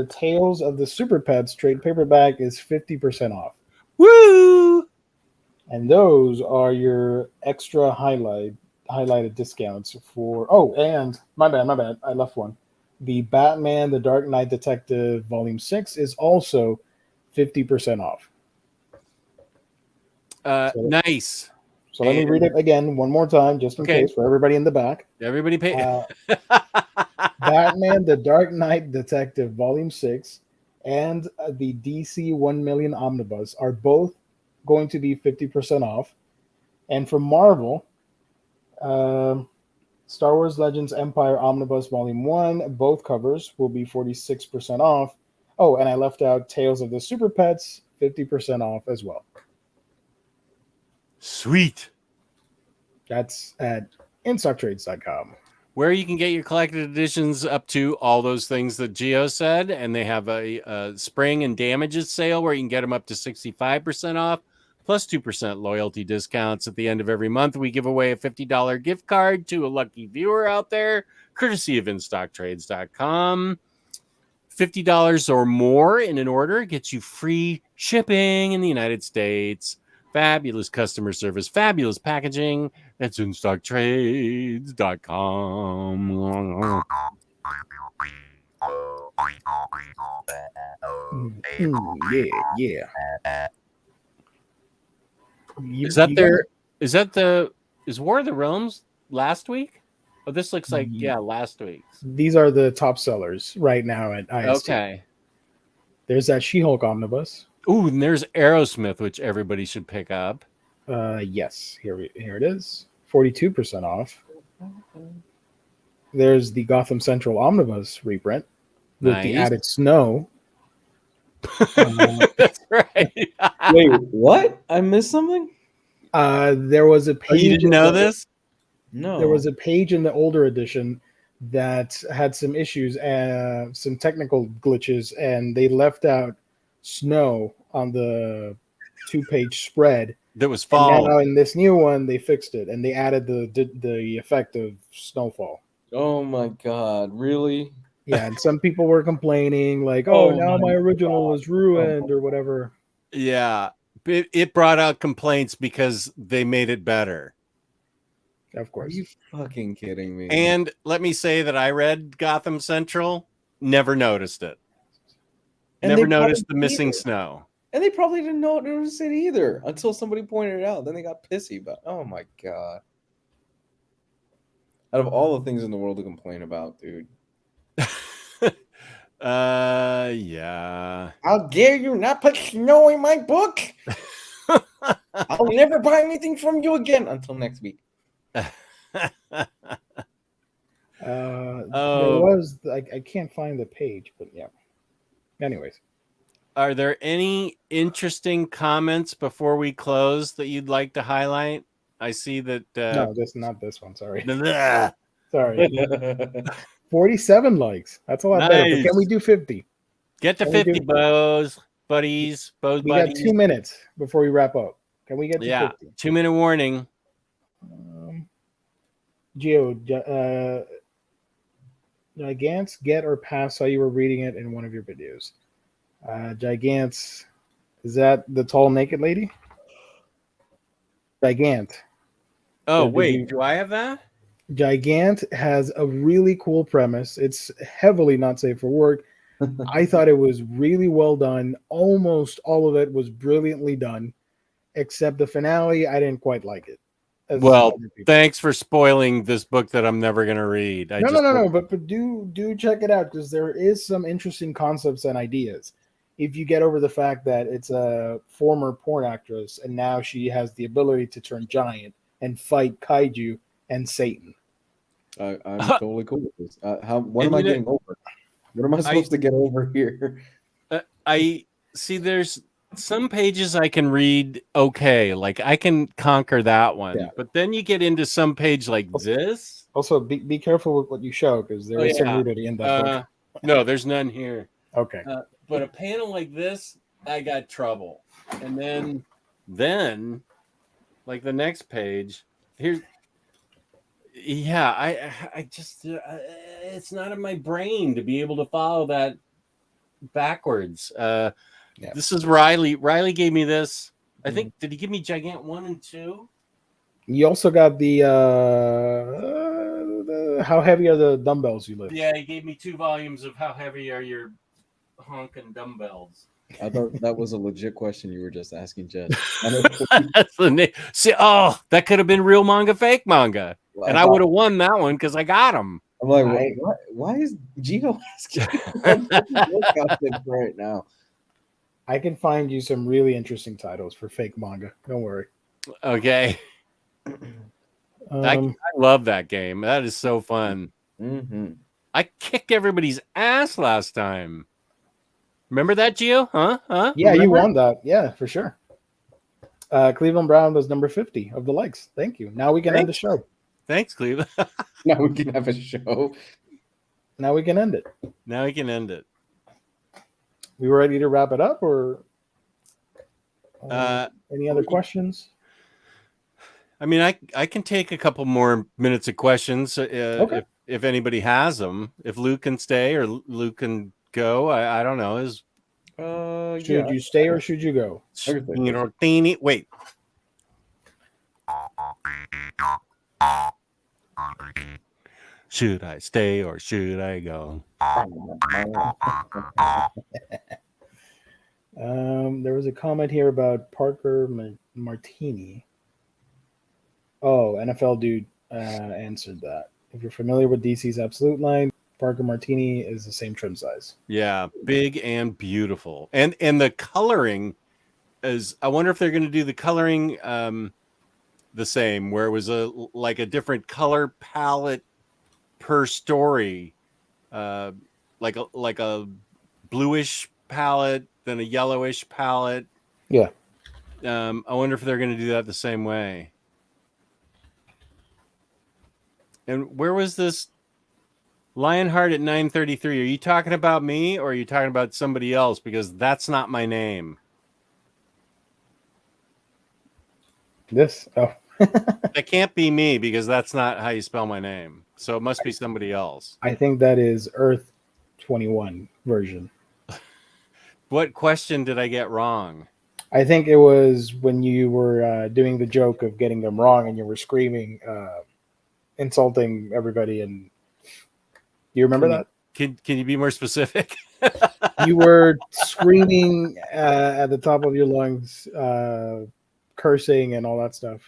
Tales of the Super Pets trade paperback is 50% off. Woo! And those are your extra highlighted discounts for. Oh, and my bad. I left one. The Batman: The Dark Knight Detective Volume 6 is also 50% off. Nice. So let me read it again one more time, just in case, for everybody in the back. Everybody pay. Batman: The Dark Knight Detective Volume 6 and the DC 1 Million Omnibus are both going to be 50% off. And from Marvel, Star Wars Legends Empire Omnibus Volume 1, both covers will be 46% off. Oh, and I left out Tales of the Super Pets, 50% off as well. Sweet. That's at InStockTrades.com. Where you can get your collected editions up to all those things that Gio said. And they have a spring and damages sale where you can get them up to 65% off, plus 2% loyalty discounts. At the end of every month, we give away a $50 gift card to a lucky viewer out there, courtesy of InStockTrades.com. $50 or more in an order gets you free shipping in the United States. Fabulous customer service, fabulous packaging. That's InStockTrades.com. Yeah. Is War of the Realms last week? Oh, this looks like, last week's. These are the top sellers right now at IST. Okay. There's that She-Hulk Omnibus. Ooh, and there's Aerosmith, which everybody should pick up. Yes, here it is. 42% off. There's the Gotham Central Omnibus reprint with the added snow. That's right. Wait, what? I missed something? There was a page. Oh, you didn't know this? No. There was a page in the older edition that had some issues and some technical glitches, and they left out snow on the 2-page spread. That was fall. Now in this new one, they fixed it and they added the effect of snowfall. Oh my god, really? Yeah, and some people were complaining like, "Oh, now my original was ruined" or whatever. Yeah, it brought out complaints because they made it better. Of Are course. you fucking kidding me? And let me say that I read Gotham Central, never noticed it. And Never they noticed the probably missing didn't. snow. And they probably didn't notice it either until somebody pointed it out. Then they got pissy about it. Oh my god. Out of all the things in the world to complain about, dude. Yeah. How dare you not put snow in my book? I'll never buy anything from you again until next week. There Oh. was I can't find the page, but yeah. Anyways, Are there any interesting comments before we close that you'd like to highlight? I see that. no, not this one. Sorry, Nice. sorry. 47 likes. That's a lot better. But can we do 50? Get to Can we 50, do- bows buddies. We got 2 minutes before we wrap up. Can we get to 50? 2-minute warning. Gio, Gigants, get or pass? Saw you were reading it in one of your videos. Gigants, is that the tall naked lady? Gigant. Oh, Or did wait, you- do I have that? Gigant has a really cool premise. It's heavily not safe for work. I thought it was really well done. Almost all of it was brilliantly done, except the finale. I didn't quite like it. as Well, other people. thanks for spoiling this book that I'm never going to read. No. But do check it out, because there is some interesting concepts and ideas. If you get over the fact that it's a former porn actress and now she has the ability to turn giant and fight kaiju and Satan. I'm totally cool with this. What am I getting over? What am I supposed to get over here? I see there's some pages I can read okay, like I can conquer that one. Yeah. But then you get into some page like this. Also, be careful with what you show, because there is some nudity in that book. No, there's none here. Okay. But a panel like this, I got trouble. And then like the next page, here's I just it's not in my brain to be able to follow that backwards. This is Riley. Riley gave me this. I think did he give me Gigant 1 and 2? You also got the how heavy are the dumbbells you lift? Yeah, he gave me 2 volumes of How Heavy Are Your Honkin' Dumbbells. I thought that was a legit question you were just asking, Jess. That's the name. See, that could have been real manga, fake manga, and I would have won that one because I got him. I'm like, why is Gio asking right now? I can find you some really interesting titles for fake manga. Don't worry. Okay. I love that game. That is so fun. Mm-hmm. I kicked everybody's ass last time. Remember that, Gio? Huh? Yeah, Remember? you won that. Yeah, for sure. Cleveland Brown was number 50 of the likes. Thank you. Now we can end the show. Thanks, Cleveland. Now we can have a show. Now we can end it. Now we can end it. We were ready to wrap it up, or any other questions? I mean, I can take a couple more minutes of questions Okay. if anybody has them. If Luke can stay or Luke can go, I don't know. Should you stay or should you go? Everything. Wait. Should I stay or should I go? There was a comment here about Parker Martini. Oh, NFL dude answered that. If you're familiar with DC's Absolute line, Parker Martini is the same trim size. Yeah, big and beautiful. And the coloring is, I wonder if they're going to do the coloring the same, where it was like a different color palette per story, like a bluish palette, then a yellowish palette. Yeah. I wonder if they're going to do that the same way. And where was this Lionheart at 933? Are you talking about me or are you talking about somebody else? Because that's not my name. This? Oh. That can't be me because that's not how you spell my name. So it must be somebody else. I think that is Earth 21 version. What question did I get wrong? I think it was when you were doing the joke of getting them wrong and you were screaming, insulting everybody. And you remember that? Can you be more specific? You were screaming at the top of your lungs, cursing and all that stuff.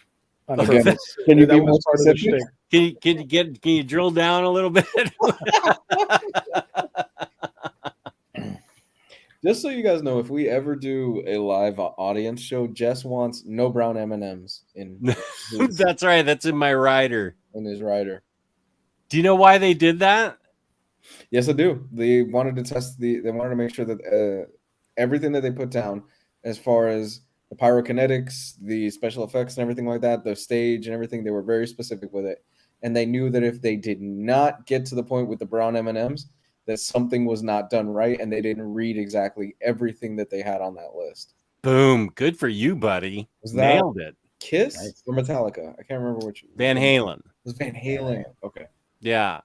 On Okay. purpose. Can you That be was more part of the specific? shtick. Can you drill down a little bit? Just so you guys know, if we ever do a live audience show, Jess wants no brown M&Ms in That's right. That's in my rider. his rider. Do you know why they did that? Yes, I do. They wanted to test They wanted to make sure that everything that they put down, as far as the pyrokinetics, the special effects, and everything like that, the stage and everything, they were very specific with it. And they knew that if they did not get to the point with the brown M&Ms, that something was not done right, and they didn't read exactly everything that they had on that list. Boom. Good for you, buddy. Was that Nailed it. Kiss Nice. or Metallica? I can't remember which. Van Halen. It was Van Halen. Okay. Yeah.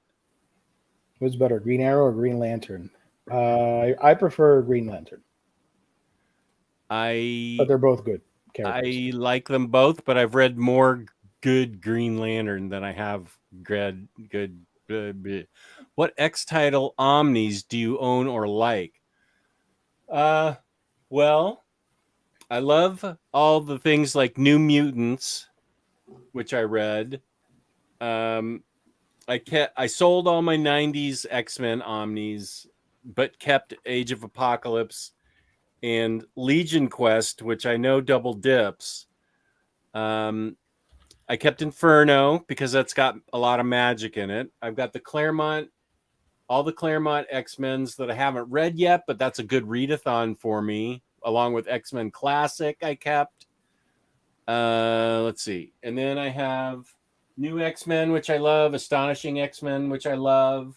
Who's better, Green Arrow or Green Lantern? I prefer Green Lantern, but they're both good characters. I like them both, but I've read more good Green Lantern than I have good. What X title Omnis do you own or like? Well, I love all the things like New Mutants, which I read. I sold all my 90s X-Men Omnis, but kept Age of Apocalypse and Legion Quest, which I know double dips. I kept Inferno because that's got a lot of magic in it. I've got all the Claremont X-Men's that I haven't read yet, but that's a good readathon for me, along with X-Men Classic I kept. Let's see. And then I have New X-Men, which I love, Astonishing X-Men, which I love,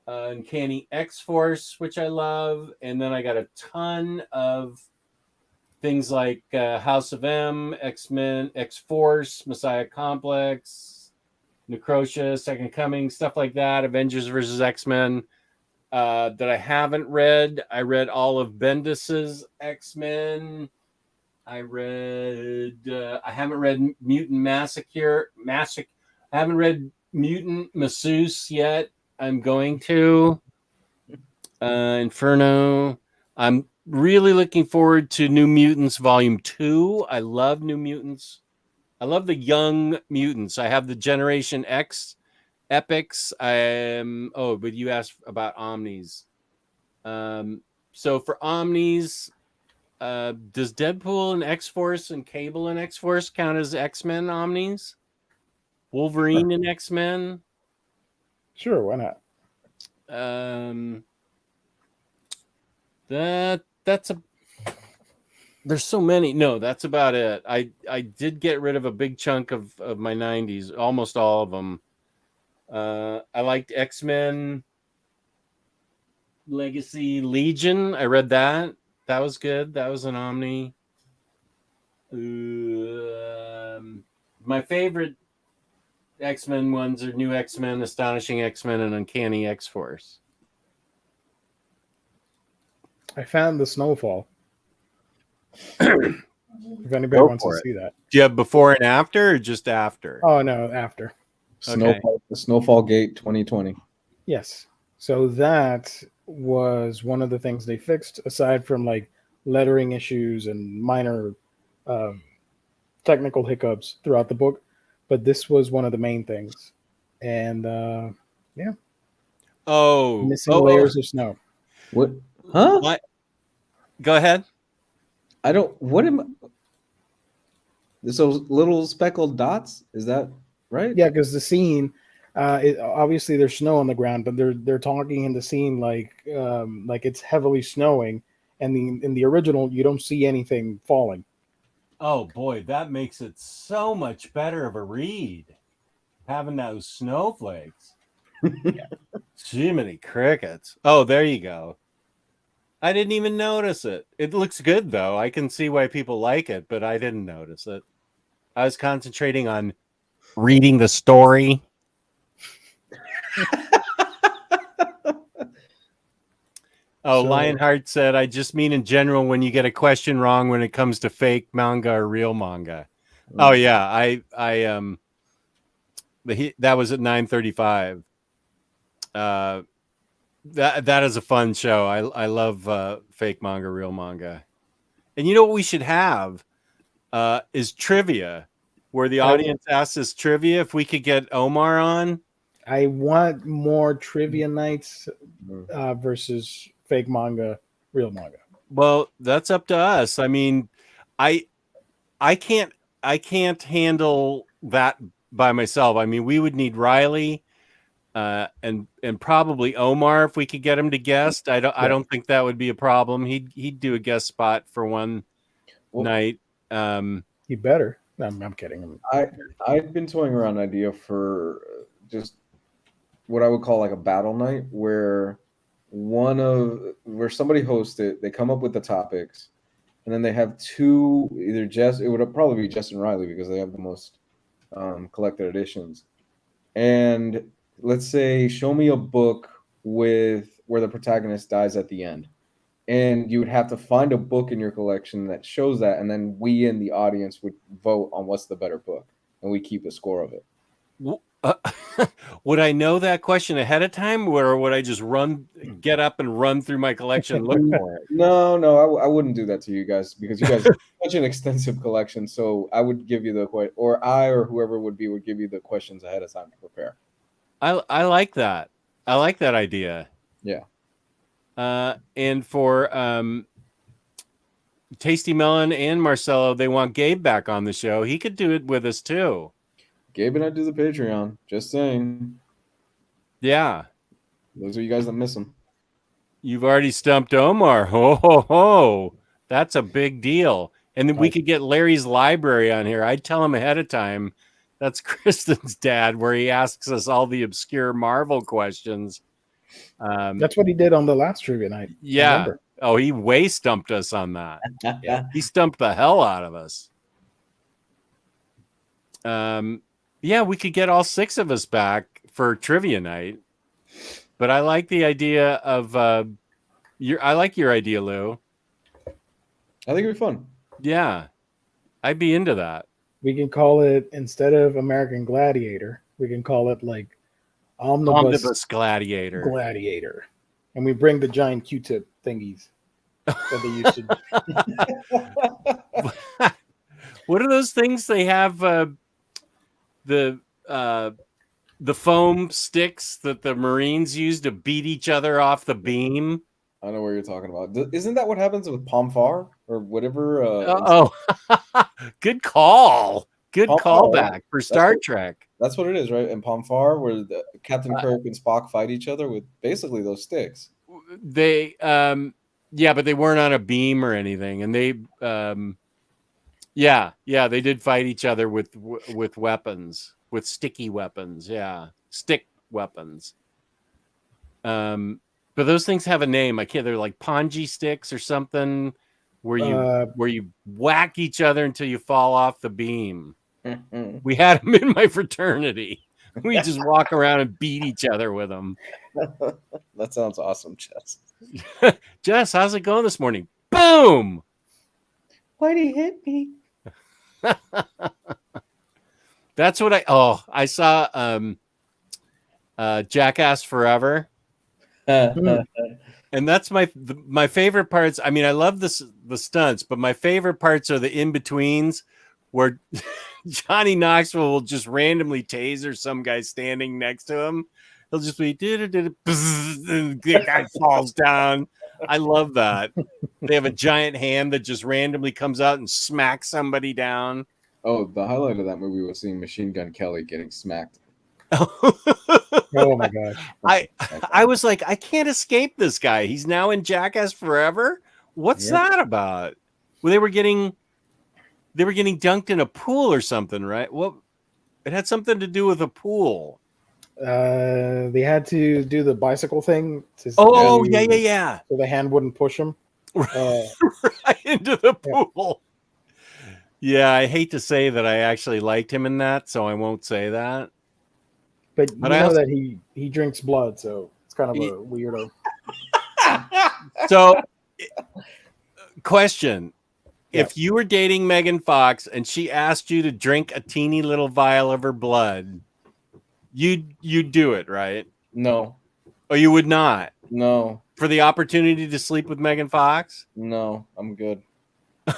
Uncanny X-Force, which I love, and then I got a ton of things like House of M, X-Men, X-Force, Messiah Complex, Necrotia, Second Coming, stuff like that, Avengers versus X-Men, that I haven't read. I read all of Bendis's X-Men. I haven't read Mutant Massacre. I haven't read Mutant Masseuse yet. I'm going to. Inferno. I'm really looking forward to New Mutants Volume 2. I love New Mutants. I love the Young Mutants. I have the Generation X epics. But you asked about Omnis. So for Omnis, does Deadpool and X-Force and Cable and X-Force count as X-Men Omnis? Wolverine and X-Men? Sure, why not? There's so many. No, that's about it. I did get rid of a big chunk of my 90s, almost all of them. I liked X-Men Legacy Legion. I read that. That was good. That was an Omni. My favorite X-Men ones are New X-Men, Astonishing X-Men, and Uncanny X-Force. I found the Snowfall. If anybody wants to see that. Do you have before and after, or just after? Oh no, after. The Snowfall Gate 2020. Yes. So that was one of the things they fixed, aside from like lettering issues and minor technical hiccups throughout the book. But this was one of the main things. And missing layers of snow. What? Huh? What? Go ahead. I don't. What am? Those little speckled dots? Is that right? Yeah, because the scene, obviously there's snow on the ground, but they're talking in the scene like it's heavily snowing, and in the original you don't see anything falling. Oh boy, that makes it so much better of a read. Having those snowflakes. Jiminy crickets. Oh, there you go. I didn't even notice it. It looks good though. I can see why people like it, but I didn't notice it. I was concentrating on reading the story. Lionheart said, I just mean in general when you get a question wrong when it comes to fake manga or real manga. Oh yeah, that was at 9:35. That is a fun show. I love fake manga, real manga. And you know what we should have is trivia, where the audience asks us trivia. If we could get Omar on. I want more trivia nights versus fake manga real manga. Well, that's up to us. I mean, I can't handle that by myself. I mean, we would need Riley and probably Omar if we could get him to guest. I don't think that would be a problem. He'd do a guest spot for one night. He better. I'm kidding. I've been toying around an idea for just what I would call like a battle night where somebody hosts it, they come up with the topics, and then they have two, it would probably be Jess and Riley because they have the most collected editions. And let's say, show me a book where the protagonist dies at the end. And you would have to find a book in your collection that shows that, and then we in the audience would vote on what's the better book, and we keep a score of it. Would I know that question ahead of time, or would I just get up and run through my collection and look for it? No, I wouldn't do that to you guys because you guys have such an extensive collection. So I would give you the question, or whoever would give you the questions ahead of time to prepare. I like that. I like that idea. Yeah. And for Tasty Melon and Marcelo, they want Gabe back on the show. He could do it with us too. Gabe and I do the Patreon. Just saying. Yeah. Those are you guys that miss him. You've already stumped Omar. Ho, ho, ho. That's a big deal. And then we could get Larry's library on here. I'd tell him ahead of time. That's Kristen's dad, where he asks us all the obscure Marvel questions. That's what he did on the last trivia night. Yeah. Remember. Oh, he way stumped us on that. Yeah. He stumped the hell out of us. Yeah, we could get all 6 of us back for trivia night. But I like the idea of I like your idea, Lou. I think it'd be fun. Yeah. I'd be into that. We can call it, instead of American Gladiator, we can call it like Omnibus Gladiator. And we bring the giant Q-tip thingies that they used to. What are those things they have? The foam sticks that the Marines use to beat each other off the beam. I know what you're talking about. Isn't that what happens with Pomfar or whatever? Good call. Good Pomfar, callback for Star Trek. That's what it is, right? In Pomfar, where Captain Kirk and Spock fight each other with basically those sticks. They, yeah, but they weren't on a beam or anything, and they, they did fight each other with weapons, with sticky weapons, stick weapons. But those things have a name. I can't. They're like Ponji sticks or something, where you whack each other until you fall off the beam. We had them in my fraternity. We just walk around and beat each other with them. That sounds awesome, Jess. Jess, how's it going this morning? Boom! Why'd he hit me? That's what I saw Jackass Forever. And that's my favorite parts. I mean, I love the stunts, but my favorite parts are the in-betweens where Johnny Knoxville will just randomly taser some guy standing next to him. He'll just be and the guy falls down. I love that. They have a giant hand that just randomly comes out and smacks somebody down. Oh, the highlight of that movie was seeing Machine Gun Kelly getting smacked. Oh my gosh. I was like, I can't escape this guy. He's now in Jackass Forever. What's that about? Well, they were getting dunked in a pool or something, right? Well, it had something to do with a pool. They had to do the bicycle thing. Yeah. So the hand wouldn't push him. Right into the pool. Yeah, I hate to say that I actually liked him in that, so I won't say that. But you know that he drinks blood, so it's kind of a weirdo. So, question. If you were dating Megan Fox and she asked you to drink a teeny little vial of her blood, you'd do it, right? No. Or you would not? No. For the opportunity to sleep with Megan Fox? No, I'm good. I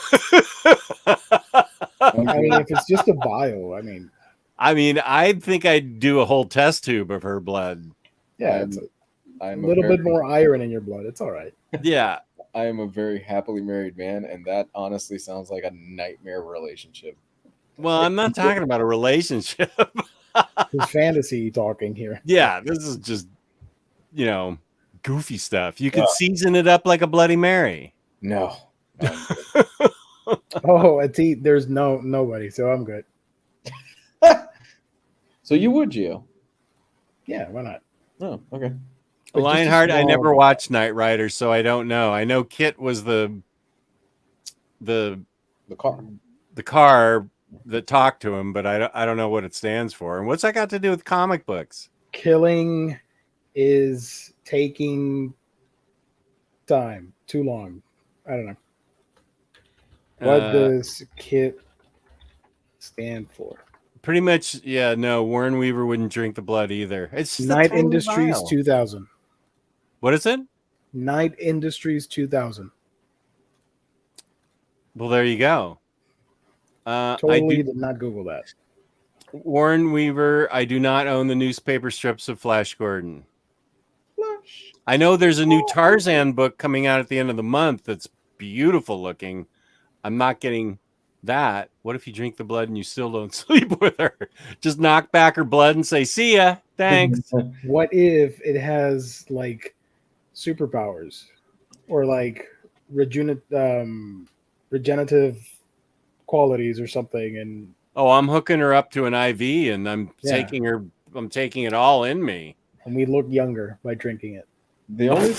mean, if it's just a vial, I mean, I think I'd do a whole test tube of her blood. Yeah, it's a little bit more iron in your blood. It's all right. Yeah. I am a very happily married man, and that honestly sounds like a nightmare relationship. Well, I'm not talking about a relationship. His fantasy talking here. Yeah, this is just, goofy stuff. You could season it up like a Bloody Mary. No. Oh, at T, there's nobody, so I'm good. So you would, Gio? Yeah, why not? Oh, okay. But just a Lionheart, I small- never watched Knight Rider, so I don't know. I know Kit was the The car. car that talked to him, but I don't know what it stands for. And what's that got to do with comic books? Killing is taking time too long. I don't know. What does KIT stand for? Pretty much, yeah. No, Warren Weaver wouldn't drink the blood either. It's just a Night tiny Industries vial. 2000. What is it? Night Industries 2000. Well, there you go. I Totally do, did not Google that. Warren Weaver. I do not own the newspaper strips of Flash Gordon. I know there's a new Tarzan book coming out at the end of the month that's beautiful looking. I'm not getting that. What if you drink the blood and you still don't sleep with her? Just knock back her blood and say, "See ya, thanks." What if it has like superpowers or like regenerative qualities or something? And Oh, I'm hooking her up to an IV and I'm Yeah. I'm taking it all in me. we look younger by drinking it. The only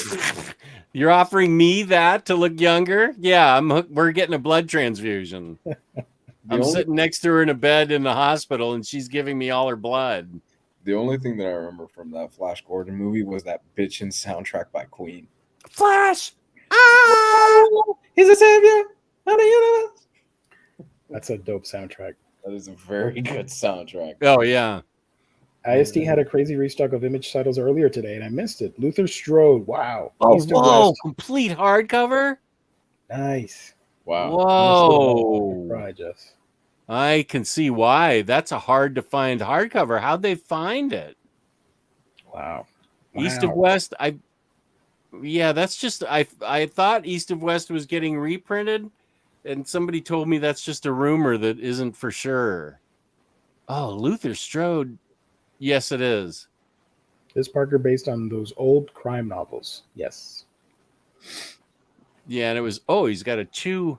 You're offering me that to look younger? Yeah, we're getting a blood transfusion. I'm sitting next to her in a bed in the hospital and she's giving me all her blood. the only thing that I remember from that Flash Gordon movie was that bitchin' soundtrack by Queen. Flash! He's a savior of the universe. That's a dope soundtrack. That is a very good soundtrack. Oh, yeah. ISD had a crazy restock of image titles earlier today, and I missed it. Luther Strode, wow. Oh, East to whoa, West. complete hardcover? Nice. Wow. Whoa. Right, Jess. I can see why. That's a hard to find hardcover. How'd they find it? Wow. East of West, that's just I thought East of West was getting reprinted, and somebody told me that's just a rumor that isn't for sure. Oh, Luther Strode. Yes, it is. This Parker based on those old crime novels. Yes. Yeah, and it was he's got a Chew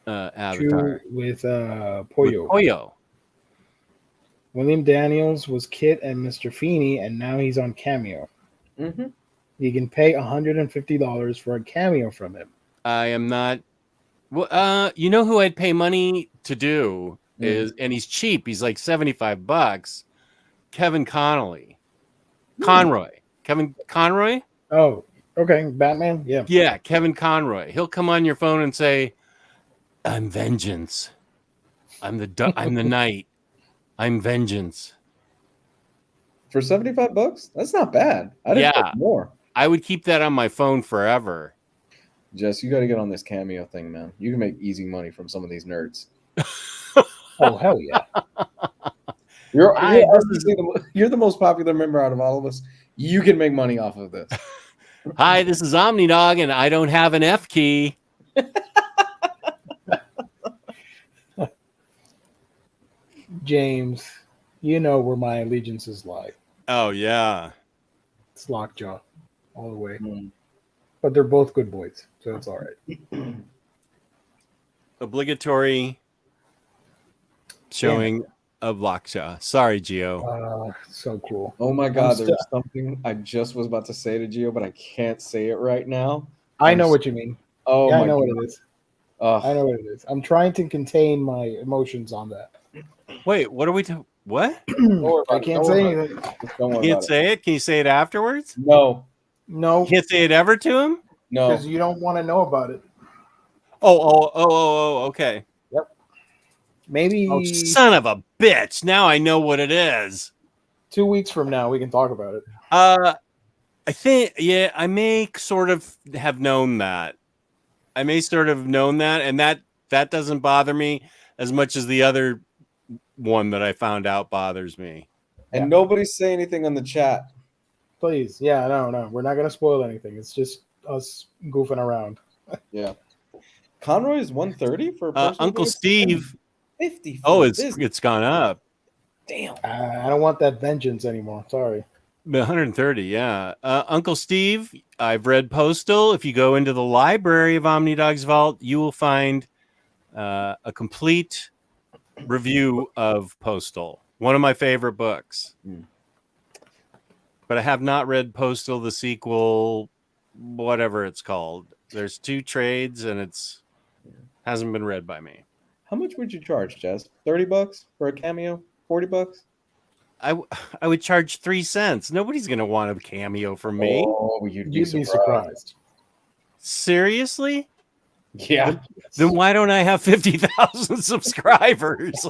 avatar. Chew with With Pollo. Pollo. William Daniels was Kit and Mr. Feeney, and now he's on Cameo. Mm-hmm. You can pay $150 for a cameo from him. I am not. Well, you know who I'd pay money to do is, and he's cheap. He's like $75. Kevin Conroy. Kevin Conroy. Oh, okay. Batman? Yeah. Yeah, Kevin Conroy. He'll come on your phone and say, "I'm vengeance. I'm the night. I'm vengeance." For $75? That's not bad. I didn't think more. I would keep that on my phone forever. Jess, you got to get on this Cameo thing, man. You can make easy money from some of these nerds. Oh, hell yeah. You're the most popular member out of all of us. You can make money off of this. Hi, this is OmniDog, and I don't have an F key. James, you know where my allegiances lie. Oh, yeah. It's Lockjaw all the way. Mm. But they're both good boys, so it's all right. Obligatory showing of Lockjaw. Sorry, Gio. So cool. Oh my God, I'm there's something I just was about to say to Gio, but I can't say it right now. I know what you mean. Oh Yeah, my I know God. what it is. Ugh. I know what it is. I'm trying to contain my emotions on that. Wait, what are we doing? What? I can't say anything. Don't worry You can't about it. say it? Can you say it afterwards? No, No, You can't say it ever to him? no. because you don't want to know about it. Okay. Maybe Oh, son of a bitch. Now I know what it is. 2 weeks from now we can talk about it. I think, I may sort of have known that. And that doesn't bother me as much as the other one that I found out bothers me. And Yeah. nobody say anything on the chat. Please, yeah, no, we're not gonna spoil anything. It's just us goofing around. Yeah. Conroy is 130 for a personal Uncle base? Steve. 50. Oh, for it's business. gone up. Damn. I don't want that vengeance anymore. Sorry. 130, yeah. Uncle Steve, I've read Postal. If you go into the library of OmniDog's Vault, you will find a complete review of Postal. One of my favorite books. But I have not read Postal, the sequel, whatever it's called. There's 2 trades, and it's hasn't been read by me. How much would you charge, Jess? $30 for a cameo? $40? I would charge 3 cents. Nobody's going to want a cameo from me. Oh, you'd be surprised. surprised. Seriously? Yeah. Then why don't I have 50,000 subscribers?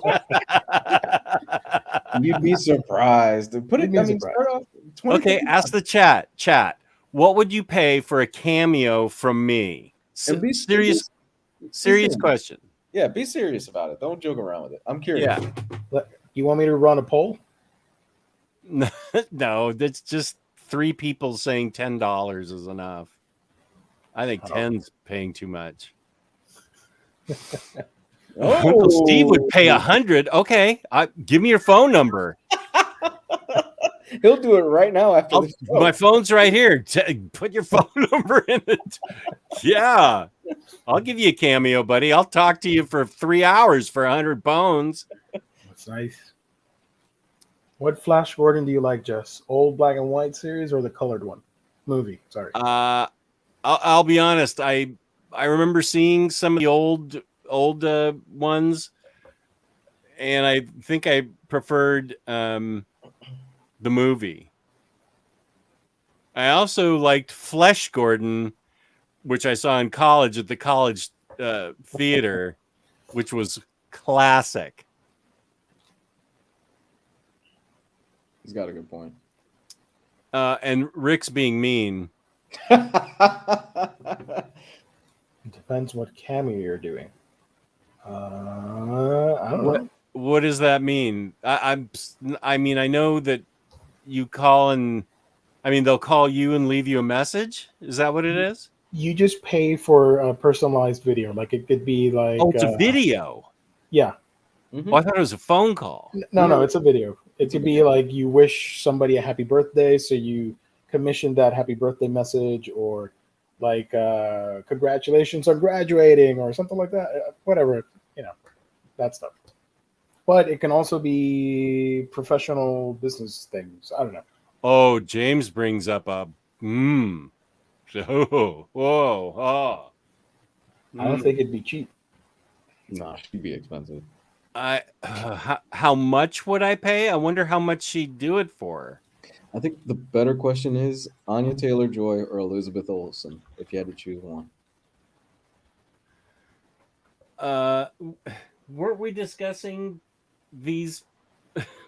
You'd be surprised. Put You'd it. be I mean, surprised. start off. 20, Okay, ask the chat. Chat. What would you pay for a cameo from me? And be Serious serious. question. Yeah, be serious about it. Don't joke around with it. I'm curious. Yeah. You want me to run a poll? No, that's just 3 people saying $10 is enough. I think 10's paying too much. Uncle Steve would pay 100. Okay, give me your phone number. He'll do it right now after the show. My phone's right here. Put your phone number in it. Yeah, I'll give you a cameo, buddy. I'll talk to you for 3 hours for 100 bones. That's nice. What Flash Gordon do you like, Jess? Old black and white series or the colored one? Movie. Sorry. I'll be honest. I remember seeing some of the old ones, and I think I preferred the movie. I also liked Flesh Gordon, which I saw in college at the college theater, which was classic. He's got a good point. And Rick's being mean. It depends what cameo you're doing. I don't know. What does that mean? I mean, I know that you call and they'll call you and leave you a message. Is that what it is? You just pay for a personalized video. Like it could be like Oh, it's a video. Yeah. Mhm. Oh, I thought it was a phone call. No, it's a video. It could be like you wish somebody a happy birthday, so you commission that happy birthday message, or like congratulations on graduating, or something like that. Whatever, that stuff. But it can also be professional business things. I don't know. Oh, James brings up a whoa. I don't think it'd be cheap. Nah, she'd be expensive. How much would I pay? I wonder how much she'd do it for. I think the better question is Anya Taylor-Joy or Elizabeth Olsen, if you had to choose one. Weren't we discussing these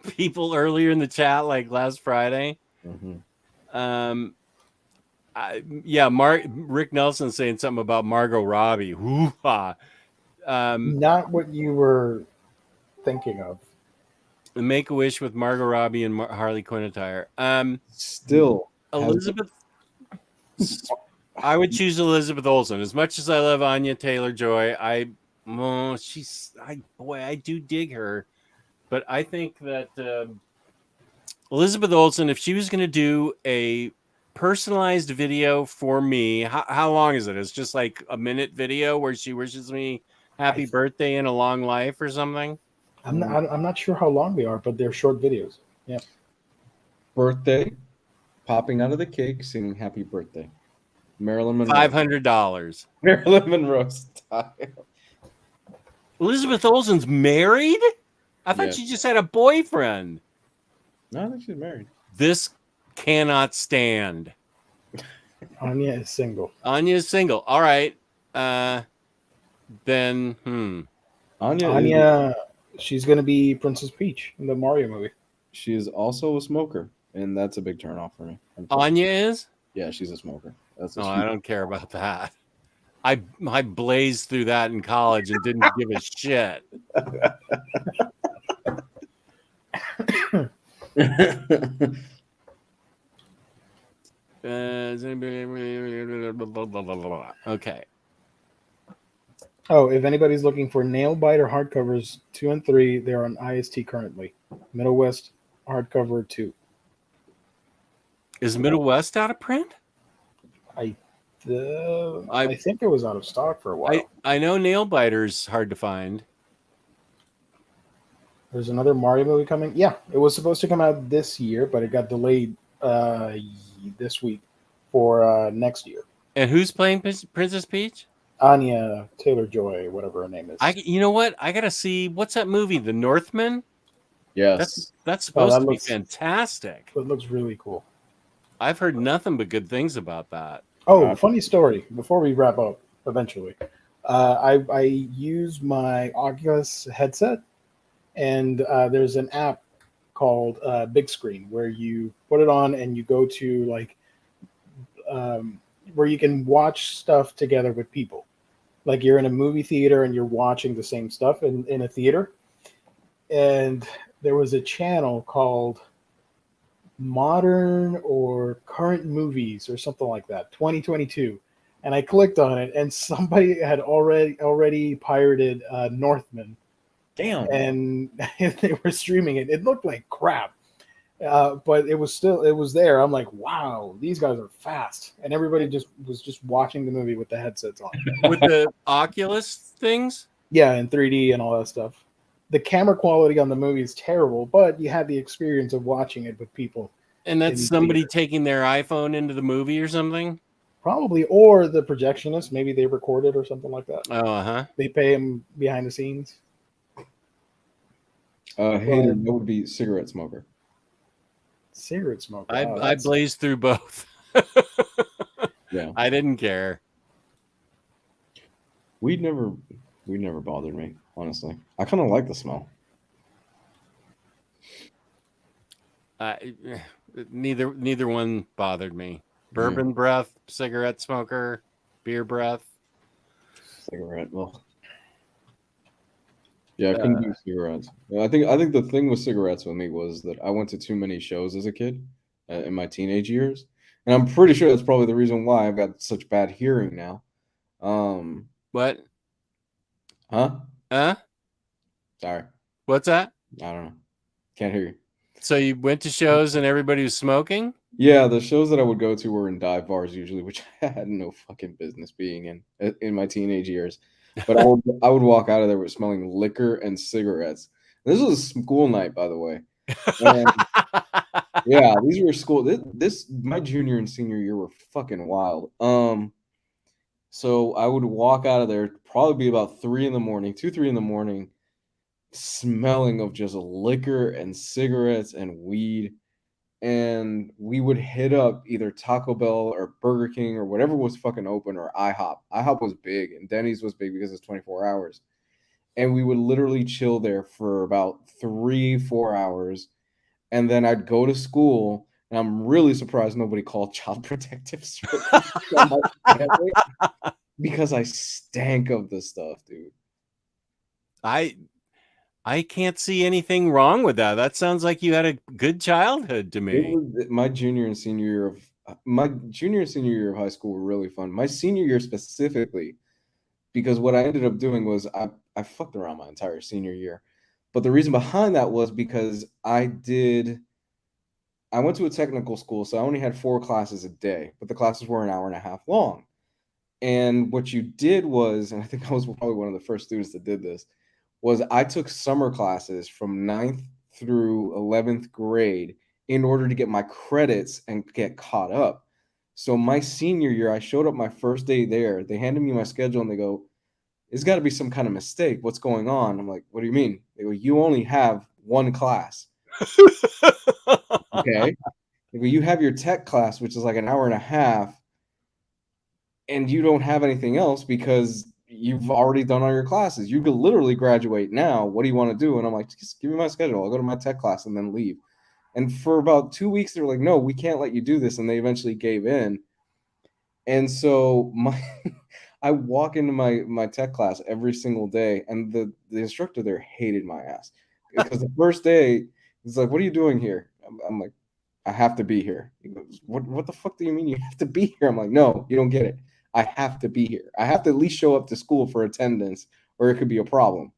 people earlier in the chat, like last Friday? Mm-hmm. Rick Nelson saying something about Margot Robbie. Hoo-ha. Not what you were thinking of. The Make-A-Wish with Margot Robbie and Harley Quinn attire. Still, Elizabeth. I would choose Elizabeth Olsen. As much as I love Anya Taylor-Joy, I do dig her, but I think that Elizabeth Olsen, if she was going to do a personalized video for me, how long is it? It's just like a minute video where she wishes me happy birthday and a long life or something. I'm not sure how long they are, but they're short videos. Yeah. birthday, popping out of the cake, singing happy birthday. Marilyn Monroe. $500. Marilyn Monroe style. Elizabeth Olsen's married? I thought Yes. she just had a boyfriend. No, I think she's married. This cannot stand. Anya is single. Anya is single. All right. Anya, She's going to be Princess Peach in the Mario movie. she is also a smoker, and that's a big turnoff for me. I'm sorry. Anya is? Yeah, she's a smoker. That's a No, I don't care about that. I blazed through that in college and didn't give a shit. Okay. Oh, if anybody's looking for nail biter hardcovers 2 and 3, they're on IST currently. Middle West hardcover 2. Is Middle West out of print? I I think it was out of stock for a while. I know Nail Biter's hard to find. There's another Mario movie coming. Yeah, it was supposed to come out this year, but it got delayed this week for next year. And who's playing Princess Peach? Anya Taylor-Joy, whatever her name is. You know what? I gotta see what's that movie, The Northman? Yes. That's supposed that to looks- be fantastic. It looks really cool. I've heard nothing but good things about that. Oh, funny story. Before we wrap up, eventually, I use my Oculus headset, and there's an app called Big Screen where you put it on and you go to like where you can watch stuff together with people. Like you're in a movie theater and you're watching the same stuff in a theater. And there was a channel called Modern or Current Movies or something like that, 2022. And I clicked on it, and somebody had already pirated Northman, Damn. and they were streaming it. It looked like crap, but it was there. I'm like, wow, these guys are fast, and everybody was just watching the movie with the headsets on. With the Oculus things? Yeah, in 3D and all that stuff. The camera quality on the movie is terrible, but you had the experience of watching it with people. And that's In somebody theater. taking their iPhone into the movie or something? Probably, or the projectionist. Maybe they recorded or something like that. Oh, uh-huh. They pay him behind the scenes. Hater, that would be cigarette smoker. Cigarette smoker. I blazed through both. Yeah. I didn't care. Weed never bothered me, honestly. I kind of like the smell. Neither one bothered me. Bourbon breath, cigarette smoker, beer breath. Cigarette. Well, yeah, I couldn't do cigarettes. I think the thing with cigarettes with me was that I went to too many shows as a kid in my teenage years, and I'm pretty sure that's probably the reason why I've got such bad hearing now. What? Huh? Huh? Sorry, What's that? I don't know. Can't hear you. So you went to shows and everybody was smoking? Yeah, the shows that I would go to were in dive bars usually, which I had no fucking business being in my teenage years. But I would walk out of there with smelling liquor and cigarettes. This was a school night, by the way. And yeah, these were school. This my junior and senior year were fucking wild. So I would walk out of there, probably be about 3 in the morning, 2, 3 in the morning, smelling of just liquor and cigarettes and weed. And we would hit up either Taco Bell or Burger King or whatever was fucking open, or IHOP. IHOP was big, and Denny's was big because it's 24 hours. And we would literally chill there for about 3-4 hours. And then I'd go to school, and I'm really surprised nobody called Child Protective Services on my family because I stank of this stuff, dude. I can't see anything wrong with that. That sounds like you had a good childhood to me. My junior and senior year of high school were really fun. My senior year specifically, because what I ended up doing was I fucked around my entire senior year. But the reason behind that was because I went to a technical school, so I only had 4 classes a day, but the classes were an hour and a half long. And what you did was, and I think I was probably one of the first students that did this, was I took summer classes from 9th through 11th grade in order to get my credits and get caught up. So my senior year, I showed up my first day there. They handed me my schedule and they go, "It's got to be some kind of mistake. What's going on?" I'm like, "What do you mean?" They go, "You only have 1 class." Okay. They go, "You have your tech class, which is like an hour and a half, and you don't have anything else because you've already done all your classes. You could literally graduate now. What do you want to do?" And I'm like, "Just give me my schedule. I'll go to my tech class and then leave." And for about 2 weeks, they were like, "No, we can't let you do this." And they eventually gave in. And so I walk into my tech class every single day, and the instructor there hated my ass because the first day he's like, "What are you doing here?" I'm like, I have to be here. He goes, what the fuck do you mean you have to be here? I'm like, no, you don't get it. I have to be here. I have to at least show up to school for attendance, or it could be a problem.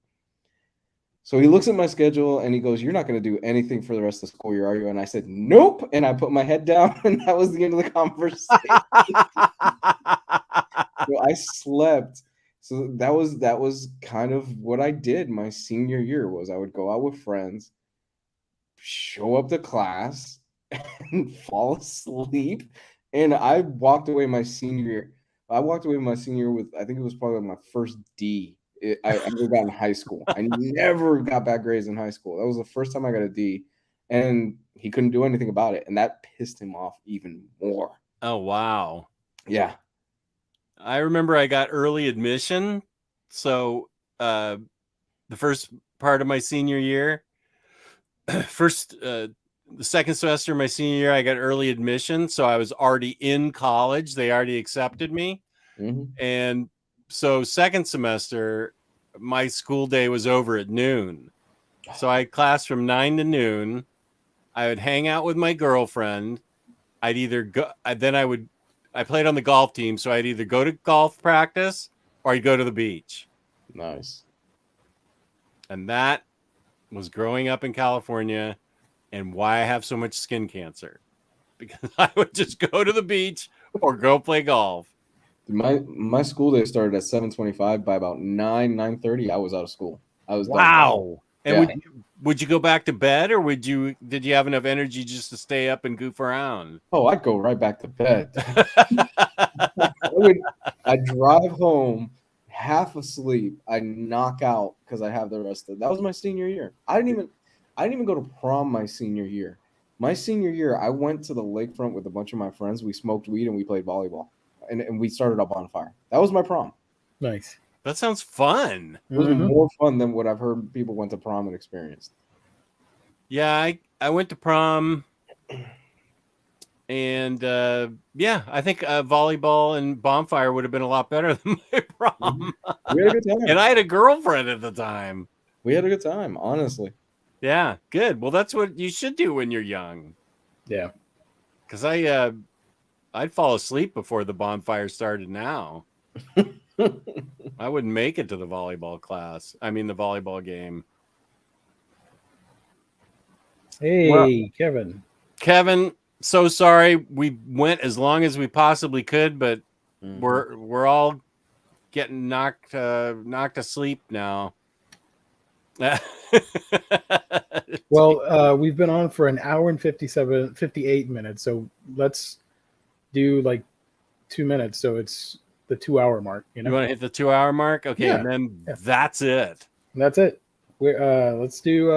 So he looks at my schedule and he goes, you're not going to do anything for the rest of the school year, are you? And I said, nope. And I put my head down, and that was the end of the conversation. So I slept. So that was kind of what I did my senior year. Was I would go out with friends, show up to class, and fall asleep. And I walked away my senior year. I walked away my senior year with, I think it was probably my first D I ever got in high school. I never got bad grades in high school. That was the first time I got a D, and he couldn't do anything about it, and that pissed him off even more. Oh, wow. Yeah. I remember I got early admission. So the first part of my senior year, the second semester of my senior year, I got early admission. So I was already in college. They already accepted me. Mm-hmm. And so second semester, my school day was over at noon. So I had class from 9 to noon. I would hang out with my girlfriend. I'd either go, I played on the golf team. So I'd either go to golf practice or I'd go to the beach. Nice. And that was growing up in California and why I have so much skin cancer. Because I would just go to the beach or go play golf. My school day started at 7:25. By about 9:30, I was out of school. I was done. Wow. And Yeah. would you go back to bed, or did you have enough energy just to stay up and goof around? Oh, I'd go right back to bed. I'd drive home half asleep. I'd knock out because I have the rest of it. That was my senior year. I didn't even go to prom my senior year. My senior year, I went to the lakefront with a bunch of my friends. We smoked weed and we played volleyball. And we started a bonfire. That was my prom. Nice. That sounds fun. It was more fun than what I've heard people went to prom and experienced. Yeah, I went to prom, and yeah, I think volleyball and bonfire would have been a lot better than my prom. We had a good time. And I had a girlfriend at the time. We had a good time, honestly. Yeah, good. Well, that's what you should do when you're young. Yeah. Because I'd fall asleep before the bonfire started now. I wouldn't make it to the volleyball class. I mean, the volleyball game. Hey, Kevin, so sorry. We went as long as we possibly could, but we're all getting knocked asleep now. Well, we've been on for an hour and 58 minutes. So let's do like 2 minutes. So it's the 2 hour mark. You want to hit the 2 hour mark? Okay. Yeah. And then that's it. That's it. Let's do,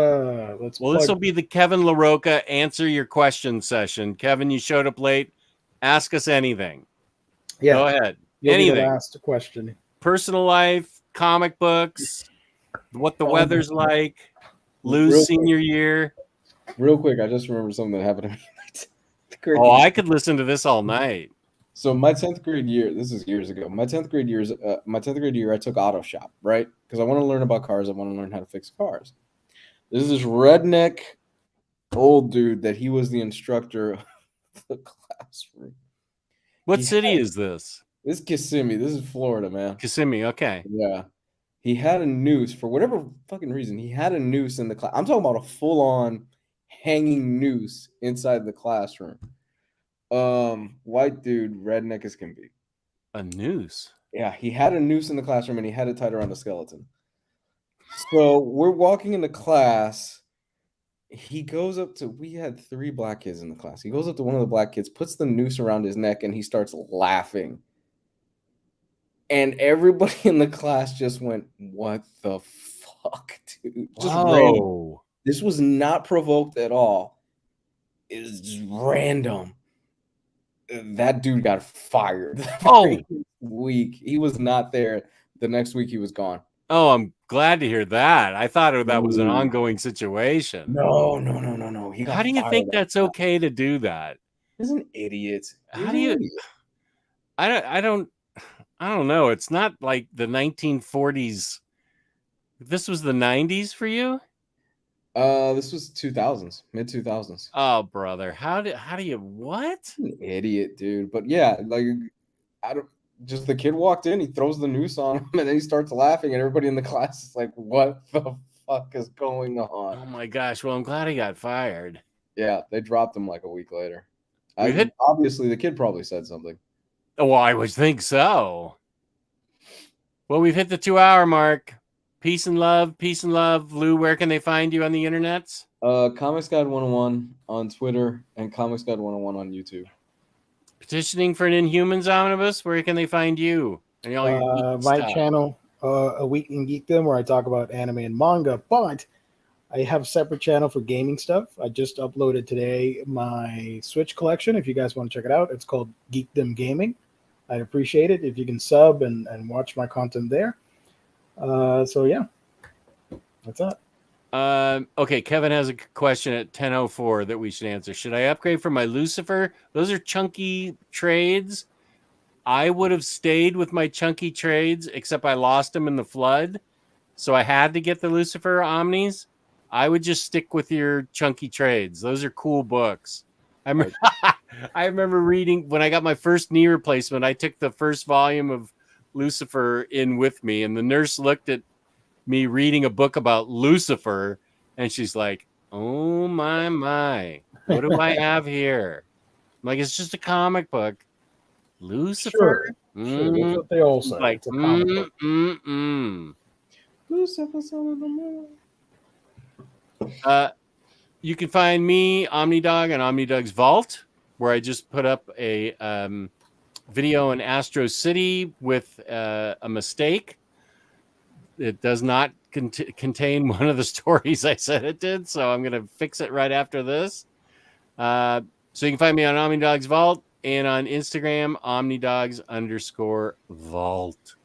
this will be the Kevin LaRocca answer your question session. Kevin, you showed up late. Ask us anything. Yeah. Go ahead. You'll be the Anything. last question. Personal life, comic books, what the weather's like, Lou's senior year. Real quick, I just remembered something that happened to me. Oh, I could listen to this all night. So my 10th grade year, this is years ago. My 10th grade year, I took auto shop, right? Because I want to learn about cars. I want to learn how to fix cars. This is this redneck old dude that he was the instructor of the classroom. What city is this? This is Kissimmee. This is Florida, man. Kissimmee, okay. Yeah. He had a noose for whatever fucking reason. He had a noose in the class. I'm talking about a full-on hanging noose inside the classroom. White dude, redneck as can be. A noose. Yeah, he had a noose in the classroom and he had it tied around a skeleton. So we're walking into class. He goes up to, we had 3 black kids in the class. He goes up to one of the black kids, puts the noose around his neck, and he starts laughing. And everybody in the class just went, "What the fuck, dude?" Just random. This was not provoked at all. It was just random. That dude got fired. Week. He was not there. The next week he was gone. Oh, I'm glad to hear that. I thought that was an ongoing situation. No. How do you think that's okay to do that? He's an idiot. How do you? I don't know. It's not like the 1940s. This was the 90s for you? This was 2000s, mid 2000s. Oh, brother, how do you what? An idiot, dude. But yeah, like I don't. Just the kid walked in, he throws the noose on him, and then he starts laughing, and everybody in the class is like, "What the fuck is going on?" Oh my gosh! Well, I'm glad he got fired. Yeah, they dropped him like a week later. We Obviously, the kid probably said something. Well, I would think so. Well, we've hit the 2-hour mark. Peace and love. Peace and love. Lou, where can they find you on the internets? Comics Guide 101 on Twitter and Comics Guide 101 on YouTube. Petitioning for an Inhumans omnibus. Where can they find you? And all your geek My stuff? channel, A Week in Geekdom, where I talk about anime and manga, but I have a separate channel for gaming stuff. I just uploaded today my Switch collection. If you guys want to check it out, it's called Geekdom Gaming. I'd appreciate it if you can sub and watch my content there. So yeah, that's that. Okay, Kevin has a question at 10:04 that we should answer. Should I upgrade for my Lucifer? Those are chunky trades. I would have stayed with my chunky trades, except I lost them in the flood. So I had to get the Lucifer Omnis. I would just stick with your chunky trades. Those are cool books. I remember reading when I got my first knee replacement, I took the first volume of Lucifer in with me, and the nurse looked at me reading a book about Lucifer, and she's like, "Oh my, what do I have here?" I'm like, "It's just a comic book." Lucifer? Sure, that's what they all say. Like, It's a comic book. Lucifer's on the moon. You can find me, OmniDog, on OmniDog's Vault, where I just put up a video in Astro City with a mistake. It does not contain one of the stories I said it did, so I'm going to fix it right after this. So you can find me on OmniDog's Vault and on Instagram, OmniDogs_Vault.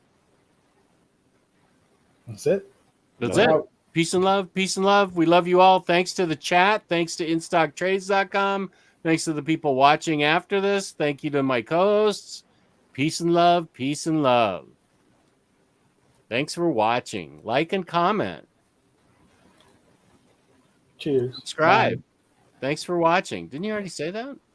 That's it. That's We're it. out. Peace and love. Peace and love. We love you all. Thanks to the chat. Thanks to InStockTrades.com. Thanks to the people watching after this. Thank you to my co-hosts. Peace and love. Peace and love. Thanks for watching. Like and comment. Cheers. Subscribe. Thanks for watching. Didn't you already say that?